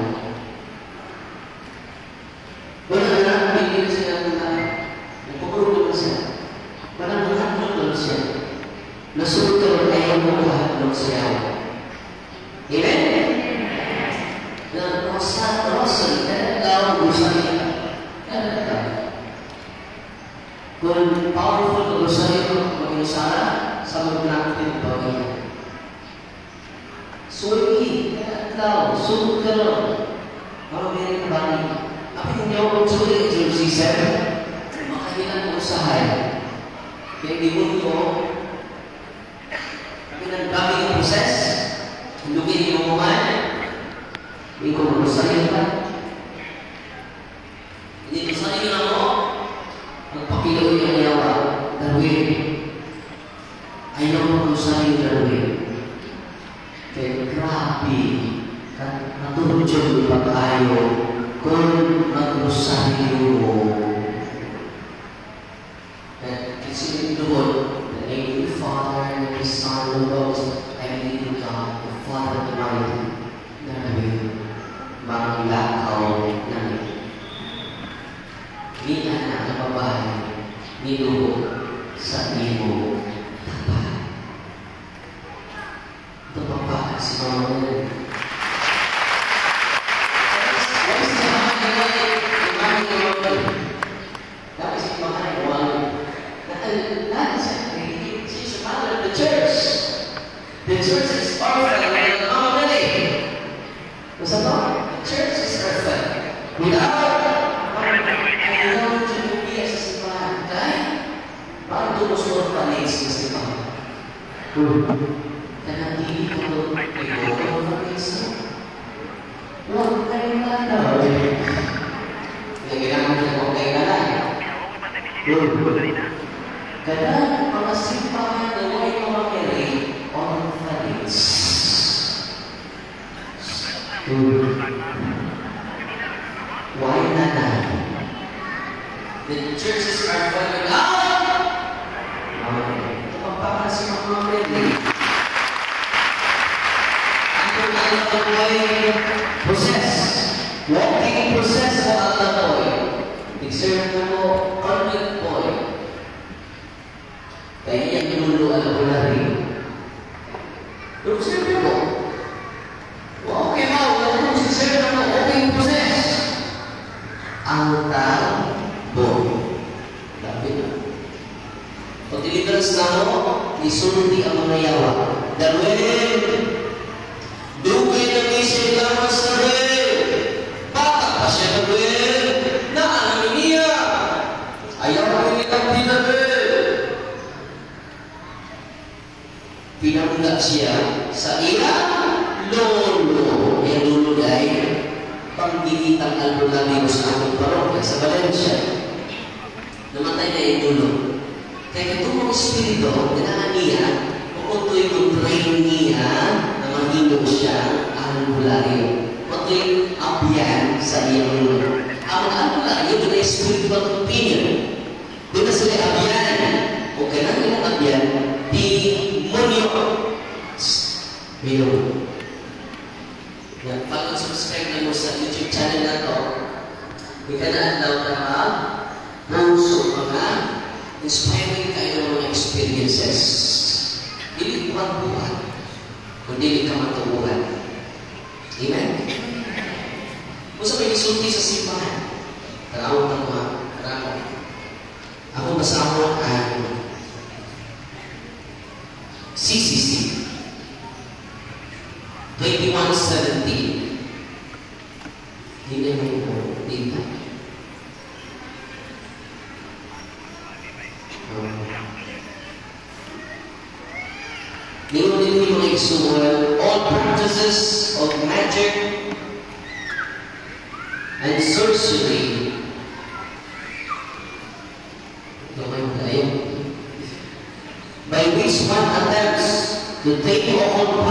S1: kung powerful na rosaryo mag-inusara sa mag-nakapin pagkakas. Suwi, kaya atlaw, sunod ka rin. Maramihan ka bani. Kapit hindi ako suwi, exorcism, makahilan ko usahay. Kaya di ko, kapit ang dami ng proses, hindukin yung umuman, hindi ko mag-rosaryo ka. Hindi ko sa inyo na mo, magpakilaw yung yawa, Darwin. Ayaw mo rosaryo, Darwin. Kaya grabe, natulog yung pag-ayo kung mag-rosaryo mo. At kasi doon, the name of the Father, and the Son, and the Lord, I believe in God, the Father Almighty, Darwin, mga lakaw namin. Hindi na babae, niluho sa imo tapat. Ito babae si Mama Mary. What is the Mama Mary? That is the Mama Mary. That is actually, she's the mother of the church. The church is orphan like Mama Mary. What's that? The church is orphan. Without Tumusur panis mesti paham. Dan nanti kalau kita berbeza, wah kayak mana? Yang kita mau kayak mana? Karena pengasihan dari orang Mary orang panis. Why not? The churches are falling out. Si Mama Mary. Ako na ang proses. Walking process mo ang boy. Exert mo conduct boy. Kaya yan yung alam ko na rin. Pero siyempre mo, okay mo, wala mo exert mo, walking process. Ang boy. Dapat na. Pag deliverance na mo, isulti ang mga yawa. Darwin! Dugay na misyon lamas na rin! Bata pa siya, Darwin! Naalamin niya! Ayaw ko nilang dinabin! Pinamula siya sa ilang lolo. Yung lolo ay pangdilitang albularyo sa aming parokya sa Valencia. Namatay na yung lolo. Kaya itong mga espiritu, kailangan niya, kung yung train niya na mahilo siya ang albularyo. Kung yung abyan sa iyong lulo. Ang albularyo, doon ay spiritual opinion. Doon na sila abyan. Kung kailangan yung abyan, di monyo. Bilo. Yan, pag-subscribe na mo sa YouTube channel na to, ikanaan daw na puso mga inspiring kayo ng mga experiences. Hindi buwan buwan, kundi ka matubuhan. Amen? Kung sa may isulti sa simbahan, tarawag ng mga karakot. Ako basahon ang CCC 2117. Hindi mo yung data. All practices of magic and sorcery by which one attempts to take all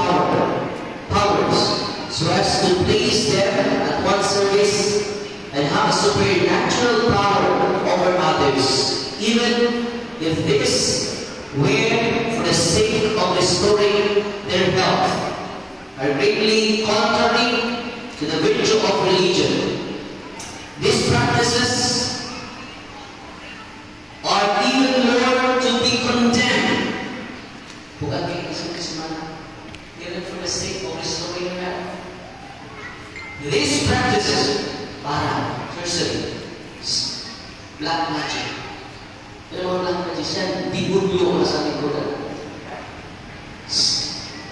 S1: powers so as to please them at one's service and have a supernatural power over others, even if this were for the sake of restoring their health, are greatly contrary to the virtue of religion. These practices are even more to be condemned. Bukan even for the sake of restoring health. These practices, para sorcery, black magic, Pero mga magician, dibulyo ka sa likuran.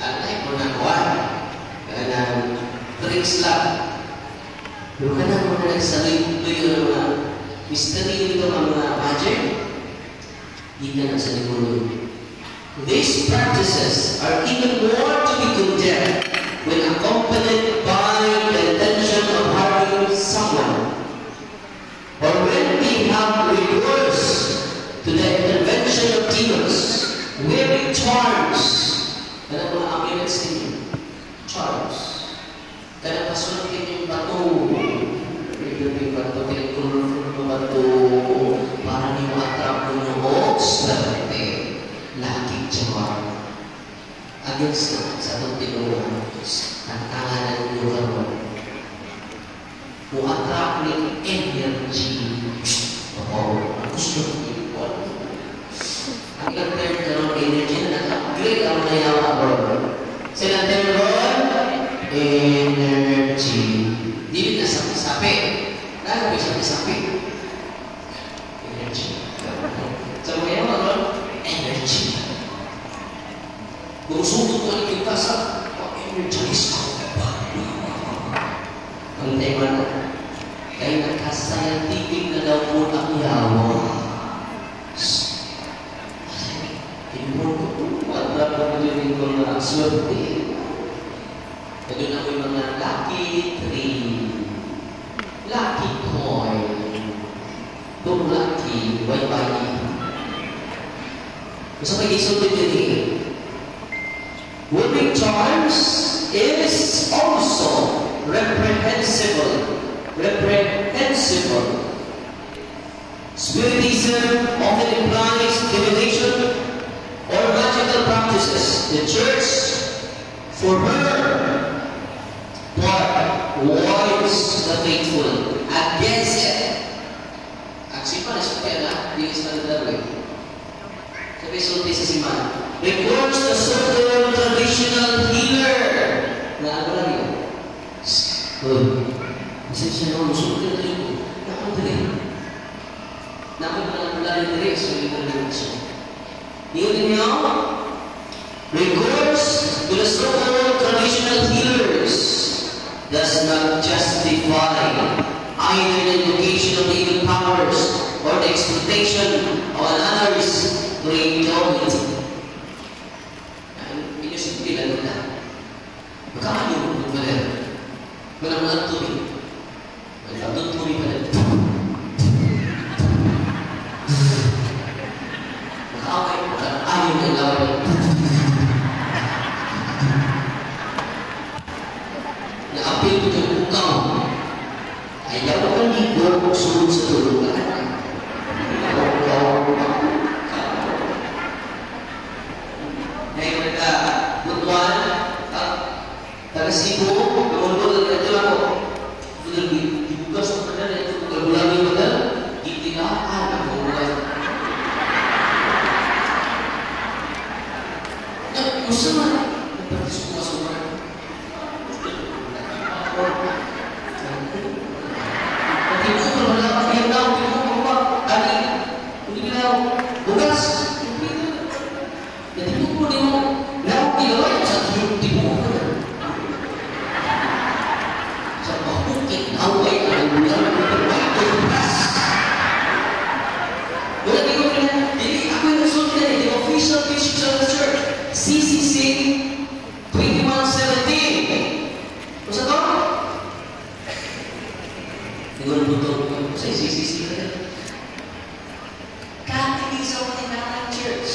S1: Alay mo na kuwan. Kanang tricks lang. Pero kanang mga nagsalituloy ng mga mystery ito ng mga magic, di ka na sa likuran. These practices are even more to be condemned when accompanied by the intention of harming someone, or when we have recourse to the intervention of demons, wearing charms. Kaya mga amulets ninyo, charms. Kaya pasunutin yung bato, yung bato, tinagulong yung bato, para niyo attract ng mga swerte, laging charm. Against na, sa itong tinulungan, nagtanganan niyo karoon. Kung attract ng energy, gusto niyo po. Ang ilang term karoon, energy na nag-upgrade ang nayawa bro. Sila term ron, energy. Di na sapi-sapi. Lalo sapi-sapi. Energy. So, mayawa ron, energy. Kung sugot ko ang kita sa energize ko. Ang tema na, kaya nagkascientific na daw po ang yawa. Wala pa din ko na swerte. Ito na ko yung mga lucky tree, lucky coin, itong lucky wifi. Gusto kayo isunod din. Wearing charms is also reprehensible. Spiritism often implies divination or magical practices. The church, for her part, warns the faithful against it. Aksi pa na siya kaya na, hindi isa na dalawa. Sabi sulti sa siman. Records the so-called traditional healer. Na ano lang yun? Kasi siya naman, sulti na yun. Nakadali. Nakadali dali. So, yun na siya. Yun niyo, records to the so-called traditional healers does not justify either the invocation of the evil powers or the exploitation of others to enjoy it. Inusimpi lang nila. Magkakaano mo ba rin? Walang tubig. Walang tubig pa rin. Magkakaway mo ka. Ayaw ka laway. Na-apil ko yung bukaw. Ayaw ka ligo kung sunod sa tulungan. Ngayon ka, butuan, taga-sibo, lumundol, ito lang ko. Dibukas mo pa na, ito, kagulangin mo na, itilaan ang buhay. Gusto mo na, nagpagkisumas-sumas. CCC 2117. Masa to? Dengan betul saya CCC kan? Catechism of the Catholic Church.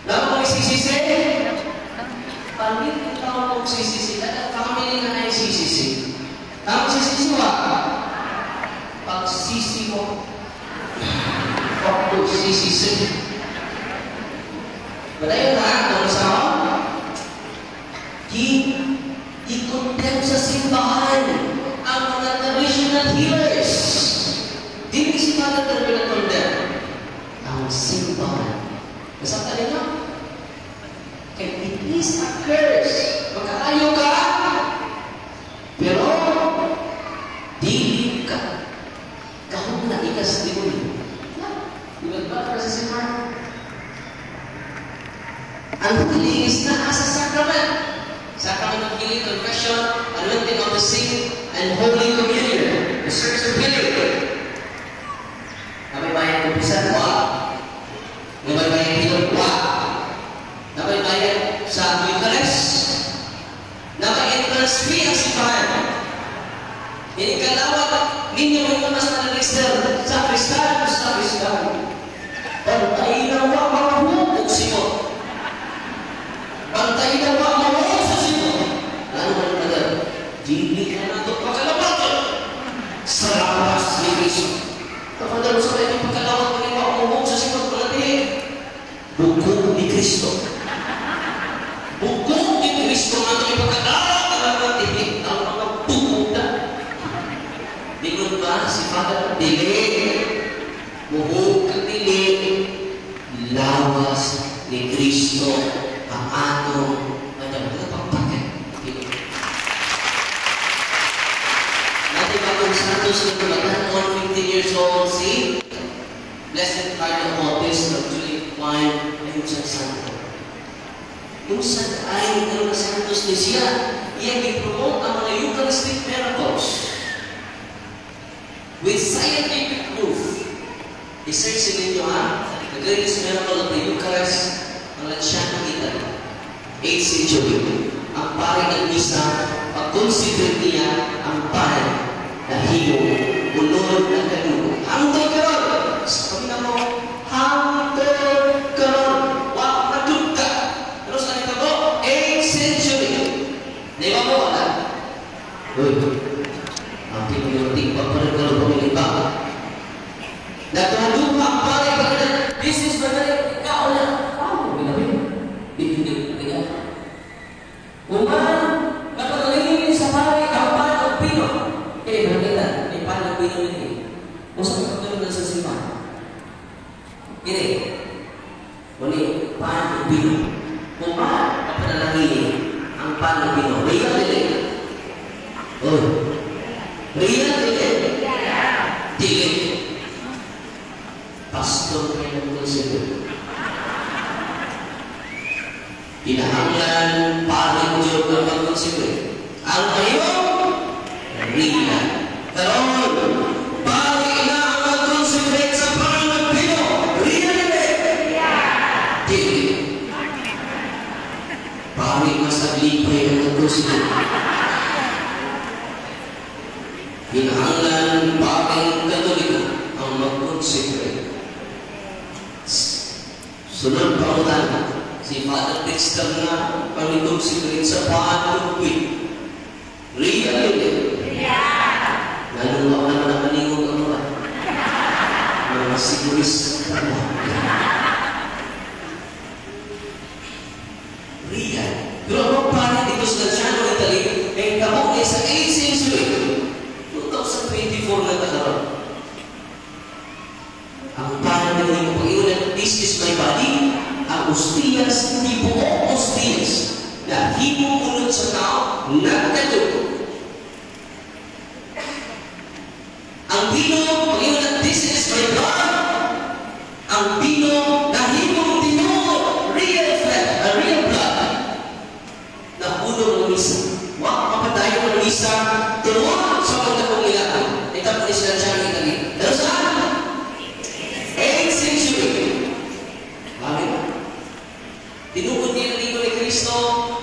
S1: Lalu CCC, paling kita mau CCC, ada kami dengan CCC. Kamu CCC apa? Pak CCC mo, waktu CCC. Badayon na, kung saan, i-condemn sa simbahan ang mga traditional healers. Hindi sila na-condemn ang simbahan. Nasakta nila? Kaya it is a curse. Magkakayo ka, pero dili ka. Kahit na ikas di mo. Diba't kasi si Mark. Ang healing is not as a sacrament. Sacrament of healing, confession, anointing of the sick, and Holy Communion. The service of healing. Kami bayang kumpisan, wah. Kami bayang hilong, wah. Kami bayang sa Eucharist. Naka-entrance fee ang simbahan. Inikalawat, ninyo may mas na register sa kristal. Pantay na wak mga hukog simo. Pantay na wak mga hukog sa simo. Lalo man tagal, dili na nato pagkalabaton sa lakas ni Cristo. Kapag sa kayo pagkalawat ng wak mga hukog sa simo, palatihin. Bukog ni Cristo. Bukog ni Cristo na ito ipagkalawat ng palatihin ang mga bukog na. Dingon ba si Father Dili? Buhok ang dili, lawas ni Cristo ang atong pagpapakin. Natin ba kung Santos na kumatan, 115 years old, see? Blessed Cardinal Otis of Julie Wine, ayun sa Santo. Yung sa ay ng Santos ni siya, iya i-promote ang mga Eucharistic miracles with scientific proof. I-search ninyo ha, the greatest miracle of the Eucharist, ang Lanciano, Italy, 8th century. Ang pari ng misa, pag-consider niya ang pari na himo, ulod na kanuno. Hangtod karon! Sabi na mo, hangtod karon! Wak madug ka! Pero sa nito mo, 8th century. Di ba mo wala? Uy, ang pinunting pagparin pamilya ba? Nagtulog ang pare pagkakita, this is magaling, ikaw na. Wow, ginawin. Hindi. Uman, napagaling sa pare, ang panang pino. Berkita, may panang pino nito. Usap ka pagkakita sa simpa. Gini, muli, panang pino. Uman, napadalangin ang panang pino. Real dili. Oh, real dili. Dili. Pastor kayo ng konseyo. Pinahanglan paring Diyos ng pagkonseyo. Ang mayroong rila. Karoon, pari na ang pagkonseyo sa parang Pino. Rila nila. Dili. Pari mas naglipay ng pagkonseyo. Pinahanglan paring Katoliko ang magkonseyo. Sunod pa utan, si Father Dexter na pangitong sikret sa pahatupin. Real yun eh. Naluwa ka naman ang maningog ang mga. Mga siguris ka mo. Real. Pero pa rin dito sa Lanciano, Italy, ay kabok sa 8th century. 2024 na kakaroon. Ang parang naging mo pag-iulan, this is my body, ang ostiyas, hindi buong ostiyas, na himumunod sa tao, nagkatuto. Ang bino, pag-iulan, this is my blood, ang bino, na himong tinuo, real flesh, a real blood, na unong misa. Wak, mapatayo ng misa, turuan sa pagkakong nilakan. Ito po ni sila dyan, Italy. Pero saan? 8th century. Bakit? Tinukod niya ng ni Cristo,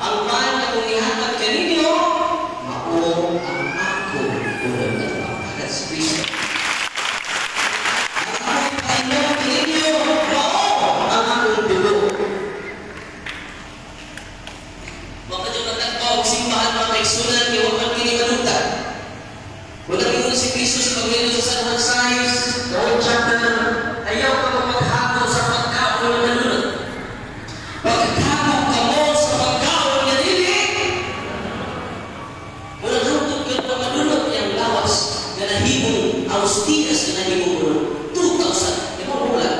S1: ang man na kung ihatag kaninyo, mao ang ako unang nagpapagat sa Cristo. Ang ihatag kaninyo, mao ang akong dugo. Baka dyan matagpaw, simbahan mga kaigsunan, iwakan kinimalutan. Walang ingon si Cristo sa Panginoon sa San Juan 6, noong chapter, ayaw ka mo maghapon sa pagkaon ng nalunod. Pagkakapon ka mo sa pagkaon ng dili. Walang hapon ka mo nalunod niyang lawas na nahibong austias na nahibong mo 2,000. Ikaw mo wala.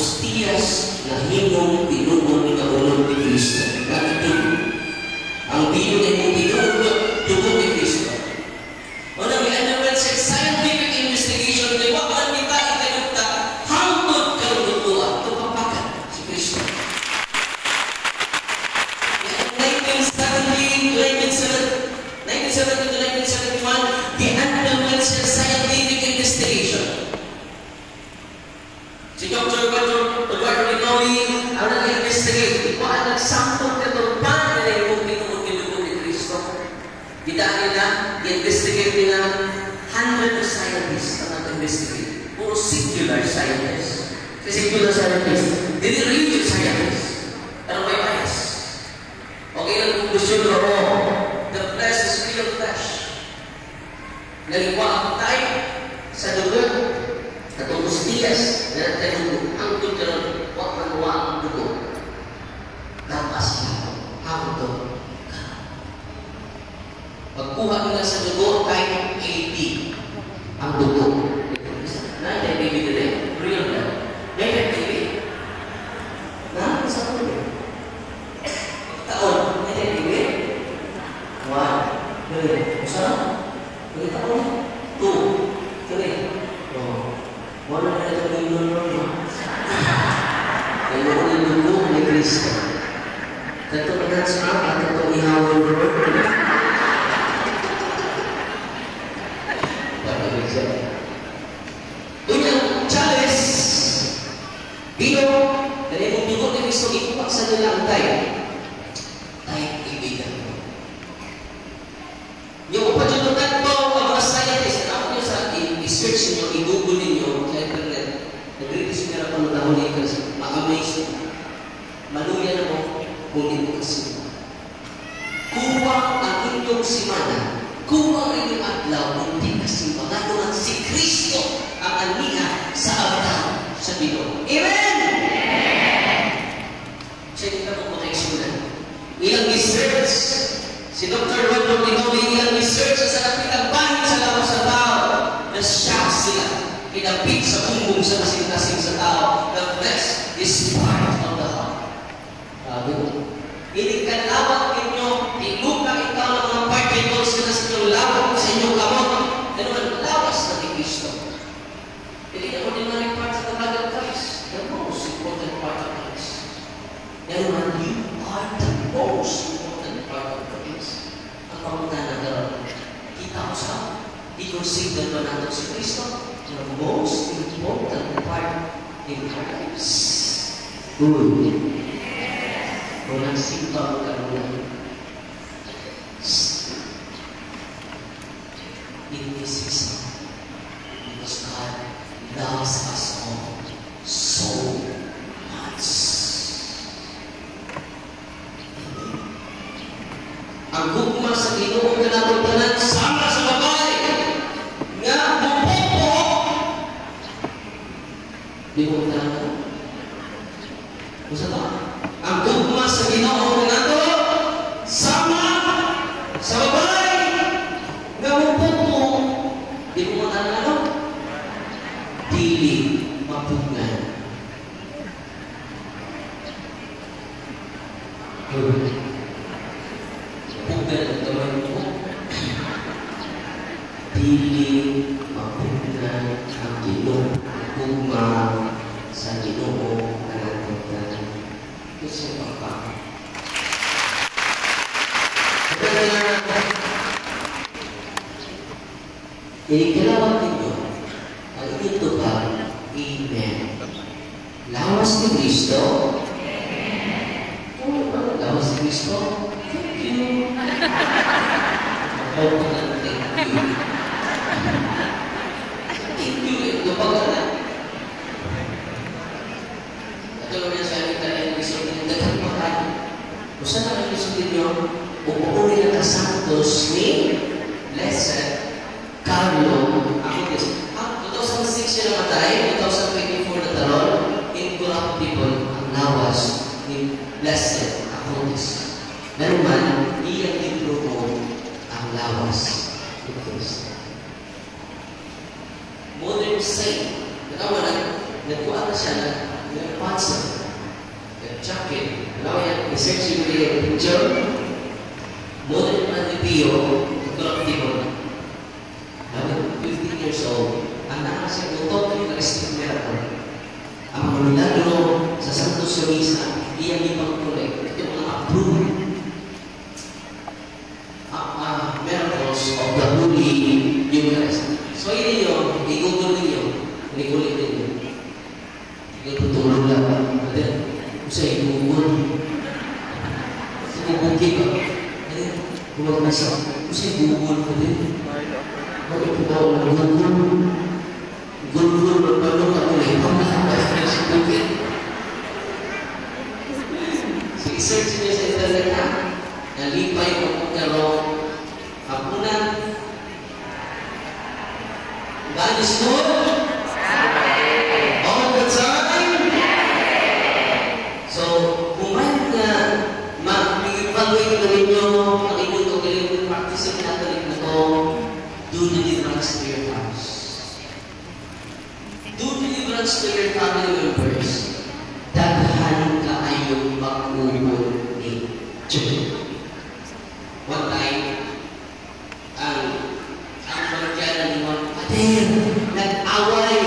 S1: ostiyas na himong pinuno ni Kaulog ni Kristo. Ang biyo na yung pinuno ni Kristo. O nang i-underwent sa scientific investigation na iwakan kita ikanagta hangtod kaluluwa tupapakan si Kristo. 1970 to 1971, the underwent sa scientific investigation. Si Dr. Eduardo Nicoli, ang nag-investigate, kung ang nagsampol ka ito, paano na yung pinuno ni Kristo? Dahil na, i-investigate nila 100 scientists ang nag-investigate. Puro singular scientists. Kasi singular scientists, hindi real scientists. Ano may bias? Okay lang kung gusto nyo, the flesh is real flesh. Naliwa tayo sa dugo, katong ostiyas, na tayo ang dugo, wak manuwa ang dugo. Lapas na, hangtod. Pagkuha nila sa dugo, kahit 80 ang dugo. Nandiyan baby today, real na. Nandiyan baby. Sa dugo. Taon, nandiyan baby. 1, 2, isa. Bagi taon. 2, 3. Wala na ito ng iyon. Kaya mo yung dugo ni Kristo. Kato na sa apat, ito ihawal doon. Unyang Charles Bino, dari mong dugo ni Kristo, ikupak sa nila ang tayo. Tayo ibigan mo. Yung upajunutan ko, ang mga scientist, ako nyo sa i-search nyo, i-google ninyo sa internet, nag-release nyo na panunahon niya kasi ma-amaze nyo. Maluya na mo kung ito kasi. Kuha ang inyong simana, kuha ang inyong adlaw, hindi kasi mga si Kristo ang aniha sa altar sa Pino. Amen! Siya hindi ka mo makaisunan. Ilang research, si Dr. Rodolfo Nicoli, ilang research sa kapitang bahin sa lawas sa tao, na-shock sila, kinapit sa bumbong sa kasing-kasing sa tao. The flesh is part of the heart. Sabi ko, inikalawat ninyo, tinuka ikaw ng mga particles na sa inyong lawak sa inyong kamot. Ano man, lawas na ni Kristo. Hindi na ordinary part of the body of Christ. The most important part of Christ. Ano man, you are the most important part of Christ. Ang pamunta na gano'n. Kita ko sa, i-consider ba natin si Kristo? The most important part in Christ. Good. Walang simpa mo karunan. It is His Son. Because God loves us all so much. Ang gugma sa Ginoo nga natungtanan sama sa babae nga bupopo. Di mo tanan. Usa ta? Ang gugma sa Ginoo nga nato sama sa babae nga bupopo. Di mo tanan ano? Dili mapugngan. Pugnan ang kamay mo. Dili mapugnan ang Ginoo. Gugma sa Ginoo na natungtanan. Kasi papa. Inikilawag ninyo ang ito pa, Amen. Lawas ni Kristo. Kung ano lawas ni Kristo, thank you. Ako po na thank you. Thank you. Ito pa ka na. Ito naman sa amin tayo ng Kristo. Nagdagang pa ka. Kung saan ang Kristo ninyo, upunin ang kasantos ni Blessed Carlo Aquinas. 2006 siya namatay, 2024 na taron, incorruptible ang lawas ni Blessed Aquinas. Naman, iyang libro mo ang lawas ni Kristo. Modern saint, nagkuha na siya na yung pants, yung jacket. Alam mo yan, essentially yung picture, modern Antipio, corruptible. Alam mo, 15 years old, ang nakasya mo, totally na-restrict miracle. Ang mga milagro sa Santos Misa, iyan yung pag-collect. Ito yung mga approved miracles of the Holy Eucharist. So, yun yung, i-google ninyo, i-google ninyo. Tutulong lang. Kasi i-google. I-google ka. Huwag na sa, kasi i-google ka din. Bakit po daw na Google? Google, magpano ka ulit. I-search niyo sa internet na nalipay mo kung karong hapunan. God is good all the time. So, kung man na mag-evaluate na ninyo ang inyong kagaling practice na natin na ito, do deliverance to your house. Do deliverance to your family members. Daghan ka ayong mag-ubod ni Diyos. One time, ang barkada ni Juan Pater, nag-away.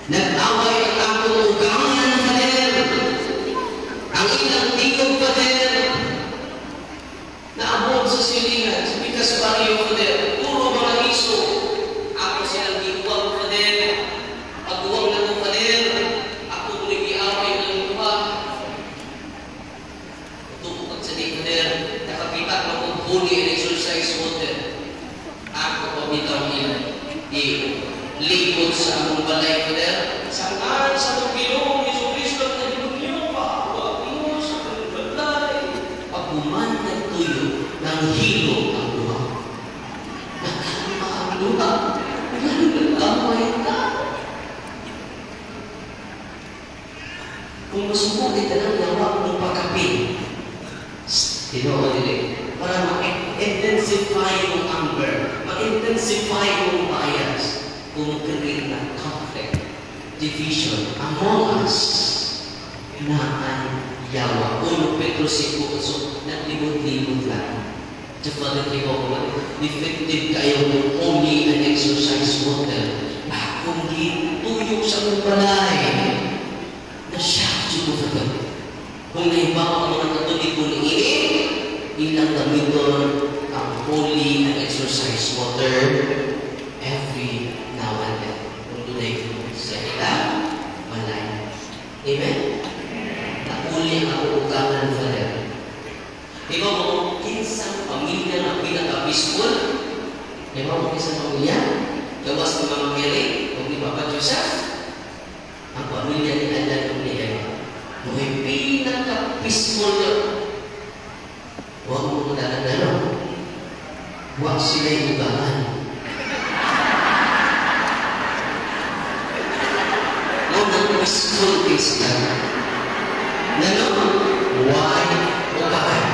S1: Nag-away ang akong ugangan, Pater. Ang ilang tingog, Pater. Naabot sa silingan, sa Pikas Barrio, Pater. Puro mga iso. Ako silang tingog, Pater. Pag-uwag na ko, Pater. Ako nag-iaway ng lupa. Tupukag sa di, Pater. Nakakita ko kung holy and exercise water. Ako pabitaw nila. I-likod sa among balay, Pater. Saan sa itong Pinoong Iso Cristo na dinugyo pa. Huwag mo sa itong balay. Pag-uman ng tuyo, ng hilo ang luha. Nakakama ang luha. Naglamay ka. Kung masubukin ka lang nawa mong pagkapin, para ma-intensify yung anger, ma-intensify yung bias, kung create ng conflict, division among us na ang yawa. Uno Petro 5, so naglibot-libot lang. Father Jehovah, effective kayo ng only and exercise water. Kung tuyok sa mong balay, na siya Jehovah. Kung naibawa ang mga katulig mo ni ilang gamiton ang holy and exercise water every now and then. Kung tunay sa ilang balay. Amen? Nakuli ang ugangan, Father. Diba mo, kinsang pamilya na pinaka-peaceful? Diba mo, kinsang pamilya? Gawas ng mga Mary, kung di Papa Joseph, ang pamilya ni Adan o ni Eva. May pinaka-peaceful yun. Huwag mo daladalo. Huwag sila'y ugangan. Huwag ang peaceful case ka. Nano? Why ugangan?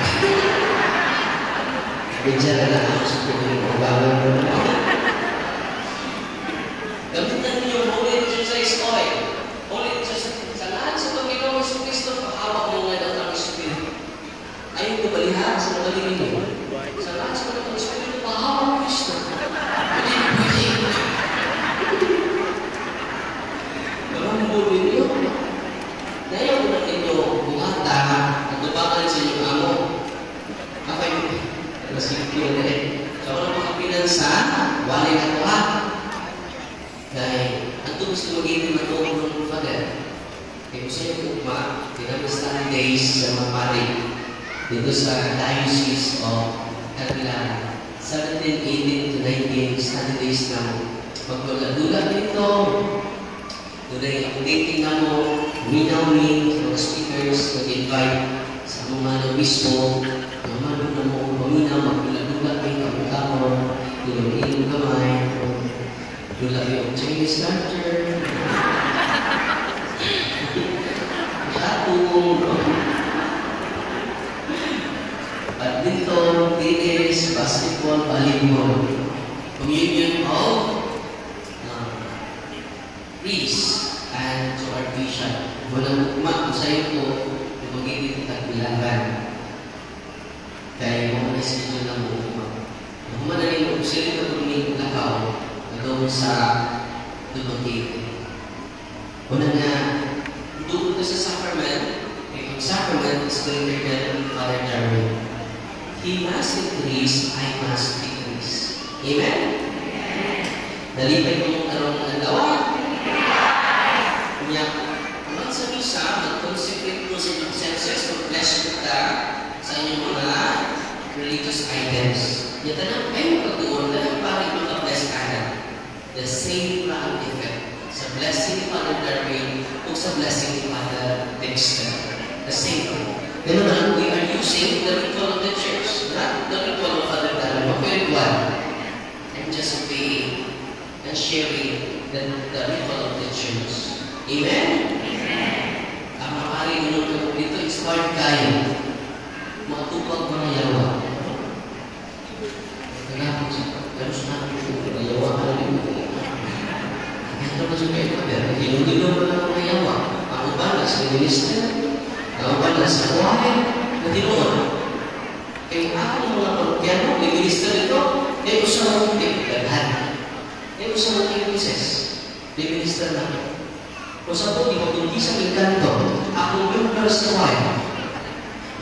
S1: Medya na lang ako sa pagkaling ugangan mo naman. Gamitan niyo yung holy exercise oil. Holy exercise. Sa lahat sa Panginoon sa Kristo, pahawak mo nga daw ang Espiritu. Ayun ko balihan sa magaling ninyo. Sa lahat sa Panginoon sa Espiritu, pahawak ang Kristo. Hindi pwede. Marang mo ninyo. Ngayon ko na ninyo bungata at tubakan sa inyong amo. Kapag masikip na rin. So, ako na makapinansa, walay na ko ha. Dahil, ang tubos na mag-ibig na ito ng Father, kaya gusto niyo kukma, tinamistang days sa mga pari, dito sa Diocese of Cagla, 17, 18 to 19 study days na magpagladula dito. Today, updating na mo, minawin sa mga speakers, nag-invite sa mga nabispo, na manong na mo, paminaw, magpagladula kayo, kapag-kapag, ilong-ilong kamay, dula yung Chinese culture. Satu. Badminton, tennis, basketball, volleyball. Communion of peace. and to our vision. Walang ugma sa iyo po, magiging tagbilaran. Kaya yung mga isipin ng ugma. Kung madaling mo, sila ka pumili nakaw, nagawin sa dumating. Una nga, doon ka sa sacrament, yung sacrament is greater than Father Darwin. He must increase, I must decrease. Amen? Nalipay mo yung anong alawa. Kanya, kung sa misa, mag-consecrate mo sa inyong senses, mag-bless kita sa inyong mga religious items. Yung tanang kayo pagtuon, tanang parang yung ka-bless ka na. The same round effect sa blessing ni Father Darwin o sa blessing ni Father Dexter. The same thing. Pero naman, we are using the ritual of the church, not the ritual of Father Darwin. Okay, one. I'm just obeying and sharing the ritual of the church. Amen? Ang makari nyo dito, inspired kayo. Matupag mga yawa. Kenapa sih? Harus nabi mga yawa ka rin. Ito ba siya kayo? Hilong-hilong mo lang mga yawa. Ako ba na sa minister? Ako ba na sa kuhain? Natinuon. Kaya ako mga pagkano, yung minister ito, ay usang mong tigdagan. Ay usang mong mises. Yung minister namin. Kung sa po, di ko hindi sa kanto, ako member sa kuhain.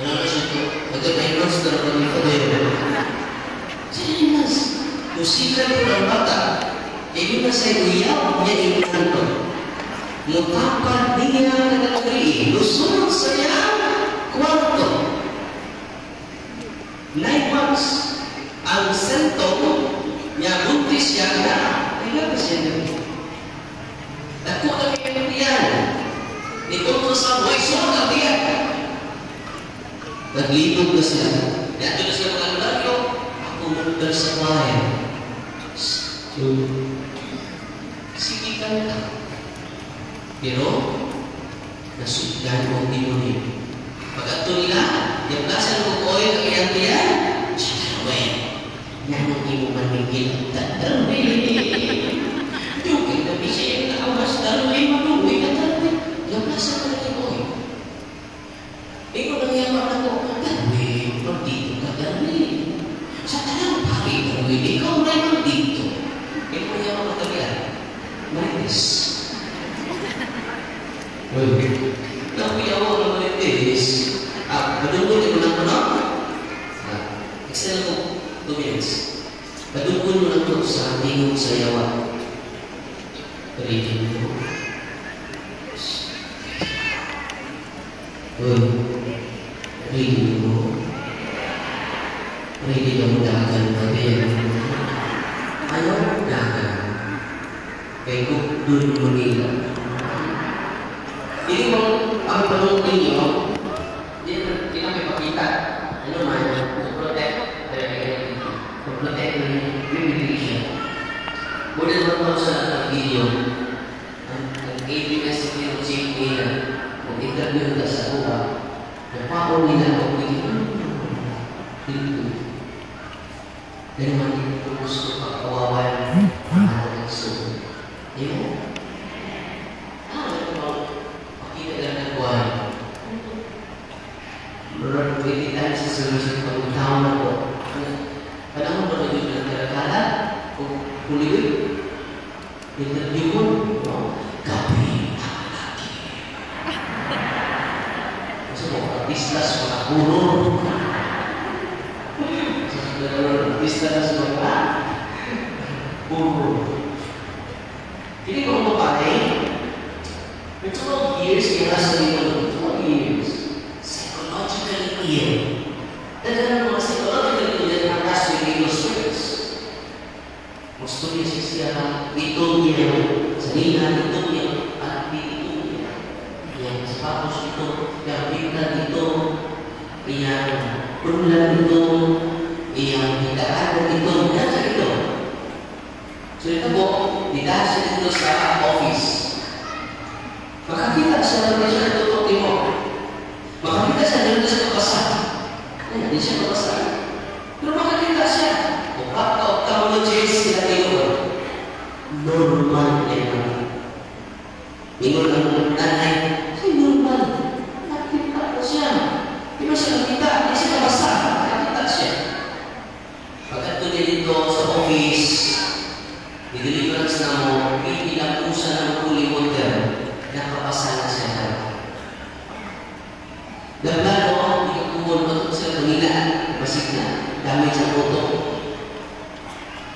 S1: Ano siya ito? Magkakainos na naman ito doon. Sinas, musika ko ng bata, hindi na sa iyaw niya ikanto. Mutapad niya na nagri, lusunod sa niya, kwarto. 9 months, ang sento niya buntis siya na, ay nga siya na. Dako na kayo niyan. Ito ko sa buhay, sunod ang diyan. Naglibog na siya. Nato na siya mga laryo. Ako mundar sa bayan. Sige ka na. Pero, nasugdan mo tinunin. Pag-ato nila, yung klase ng oil ang iyang tiyan, siya Darwin. Yan ang imo manigil. Darwin. Yung kinabi siya yung nakawas. Darwin, manuwi na Darwin. Yung klase ng oil. Ikaw nang yaman ako. Darwin, magdito ka Darwin. Sa talang pari Darwin, ikaw na magdito. Ikaw nang yaman ka Darwin. Marites. Nakuyaw ako ng Marites. Madungkul ko lang ko na. Excel ko 2 minutes. Madungkul mo lang ko sa tingog sa yawa. Reading mo. Reading mo. Reading ang dagan natin. Ayaw dagan. Kaya kung doon mo nila. Hindi mo ang tanong ninyo, hindi namin pakita. Ano man, to protect their identity. To protect their reputation. Muna naman sa video, ang ABS yung chief nila, kung interview ka sa uwa, napako nila kung dito. Pero man dito gusto pagkawawan ang nagsusunod. Amen? Berarti kita sesuatu pengetahuan apa? Kadang orang itu berkata, kulit interview pun, kami lagi. Semua bisnis semua buruk. Bisnis semua buruk. Jadi kalau mau pakai, itu 12 years kita sering 12 years. Iya. Dan dalam masih kalau kita tidak atas dari Yesus, mestinya secara itu yang seniman itu yang arti itu yang sepatu itu yang bintang itu yang bulan itu yang tidak ada itu biasa itu. Cerita bahwa dikasih itu secara office. Maka kita secara biasa itu timur. Maka kita sadar itu satu pesan. Di satu pesan. Pero maka kita siya. Optologist sila tayo. Normal level. Ingon ang nanay, ay normal, nakita ko siya. Di ba siya nakita? Di siya nabasa, nakita siya. Pagkat ko dito sa office, i-deliverance na mo, ilang-usa ng holy water, nakapasa na siya. Dablado, ikakuhon mo ito sa kanila, masig na, damay sa puto.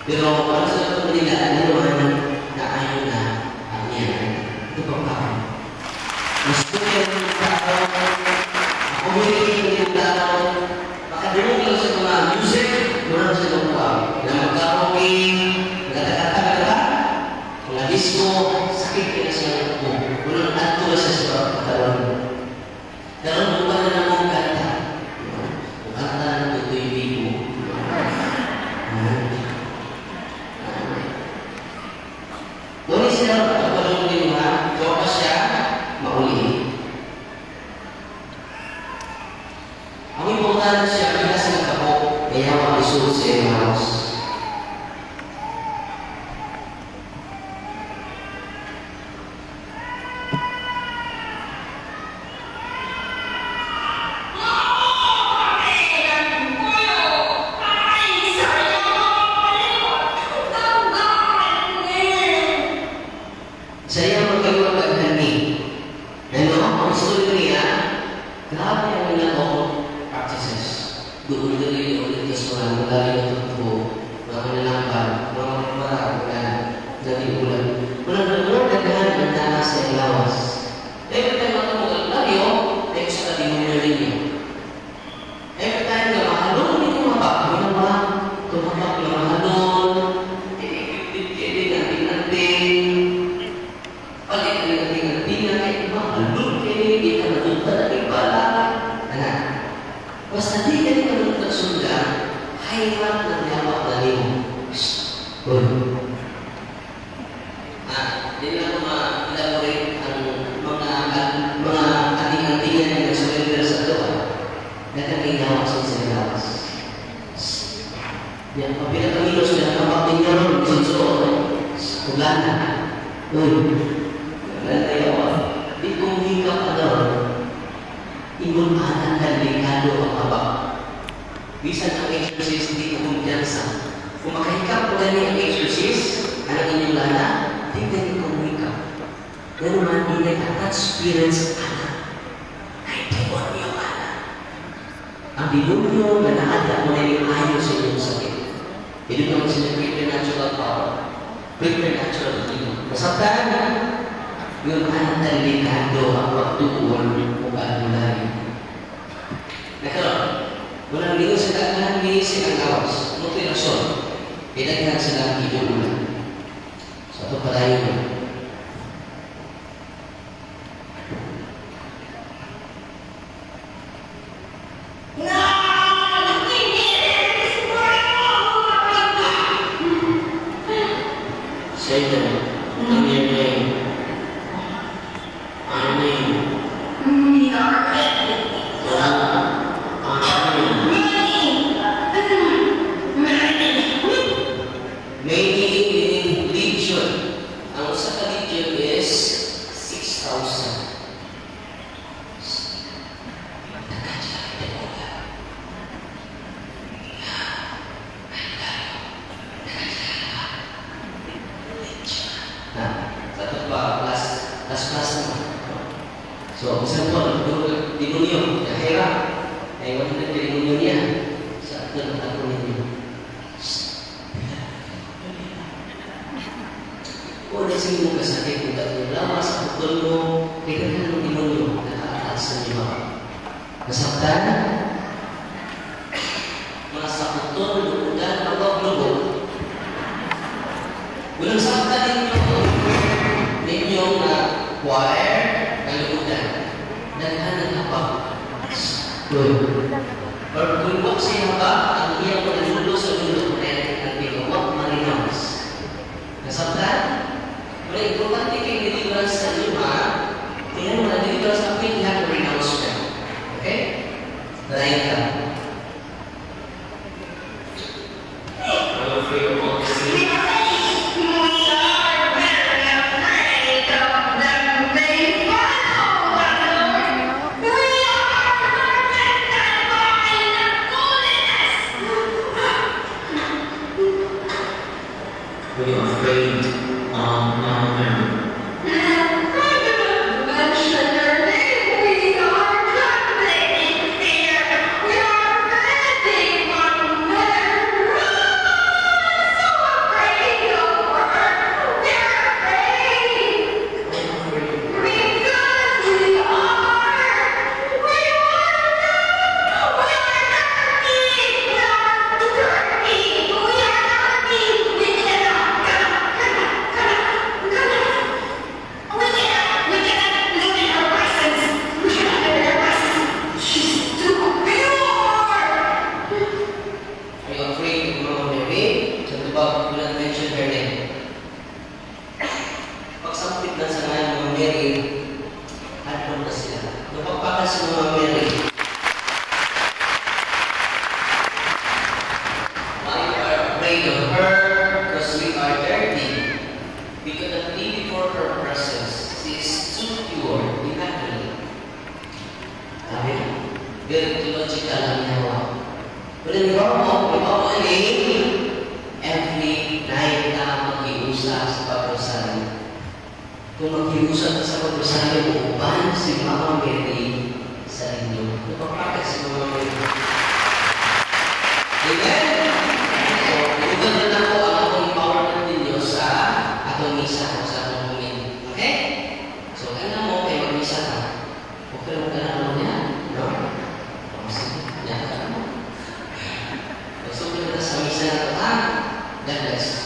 S1: Pero para sa ito kanila, ano naman, na ayaw na ang yan. Ito pa pa. Gusto niya ng tao, ako hindi ng tao, makadulong lang sa mga music, mula sa lupa. Na magkaroking, nagkakatagal ka, mga disco, sakit ka na siya ng po. Walang ato na siya sa katawan. Dalam bukan dalam kata, kata itu ibu. Boleh siapa kalau di rumah, coba siapa mauli. Kami bukan siapa yang sedang kapok, yang masuk semas. Saya magkaiwag ni. Ano? Gusto niya, grabe ang nanakong practices. Doon dali ulit na suran, madali na tutubo, mga nanampan, mga marang na ulan. Walang gagahan ang dana sa ilawas. Every time matamugan tayo, next na dinunyo ninyo. Every time na mahalong ninyo mabak, kami na ba? Tumabak na mahalong, basta di ka rin naman nagsundan, hirap na niyawak na rin mo. Hindi na ako ma-elaborate ang mga ating-atingan na nagsurrender sa doon. Nagkakingawak sa sinawas. Yan, kapila kamilos na kapag ninyo rin, sinsuot, ulan na. Ulan na yawak. Di kumika ka doon. Ingon anak dan delikado ang abang. Bisan ang exorcist hindi ko kumpiyansa. Kung makahikap ko gani ang exorcist, anak inyong lana, tingnan niyo kumikap. Pero man, hindi ka-touch spirits anak. Ay, demon niyo anak. Ang demonyo na naada mo na yung ayaw sa inyong sakit. Hindi naman sila preternatural power. Preternatural healing. Masabtaan na, yung anak na delikado ang pagtutuan mo kaanulay. Nakaroon, walang lingon sa kakahan minisi ang gawas. Ano ito yung rason? Pinaghan sila ang inuulan. So ito pala yun. Satan, come your name. So, isang buwan, demonyo, kahira, ay wala na demonyo niya sa atin at ako ninyo. Kung nasing mo kasakit kung tatong lawas sa putol mo, kailangan ng demonyo nakakaat sa inyo. Nasaktan, masa putol, lukudan, pagpaplubo. Walang saktan ninyong choir, kalukudan. Naghanan apa? Or kung wak siya ba, ang iyang panalulo sa dulo ang pinawak marinawas. Nasabtan? Pero importante kayo deliverance sa lima, tingnan mo na deliverance sa pinag renounce ka. Okay? Tarayin ka. Mary, ano na sila? Napagpakan si Mama Mary. Why you are afraid of her? Because we are dirty. We cannot be before her presence. She is too pure, immaculate. Amen? Very theological ang yawa. But in Rome, every night na mag-iusa sa pag-rosaryo. Kung mag-iusa ka sa pag-rosaryo, upan si Mama Mary sa inyo. Napapakit si Mama Mary. Amen? So, inugan na ako ang akong empowerment ninyo sa atong misa o sa atong pumili. Okay? So, kaya mo, kayo mag-misa ka. Okay mo ka na ano niya? No? Sige, niya ka mo. So, sa misa na ito, God bless.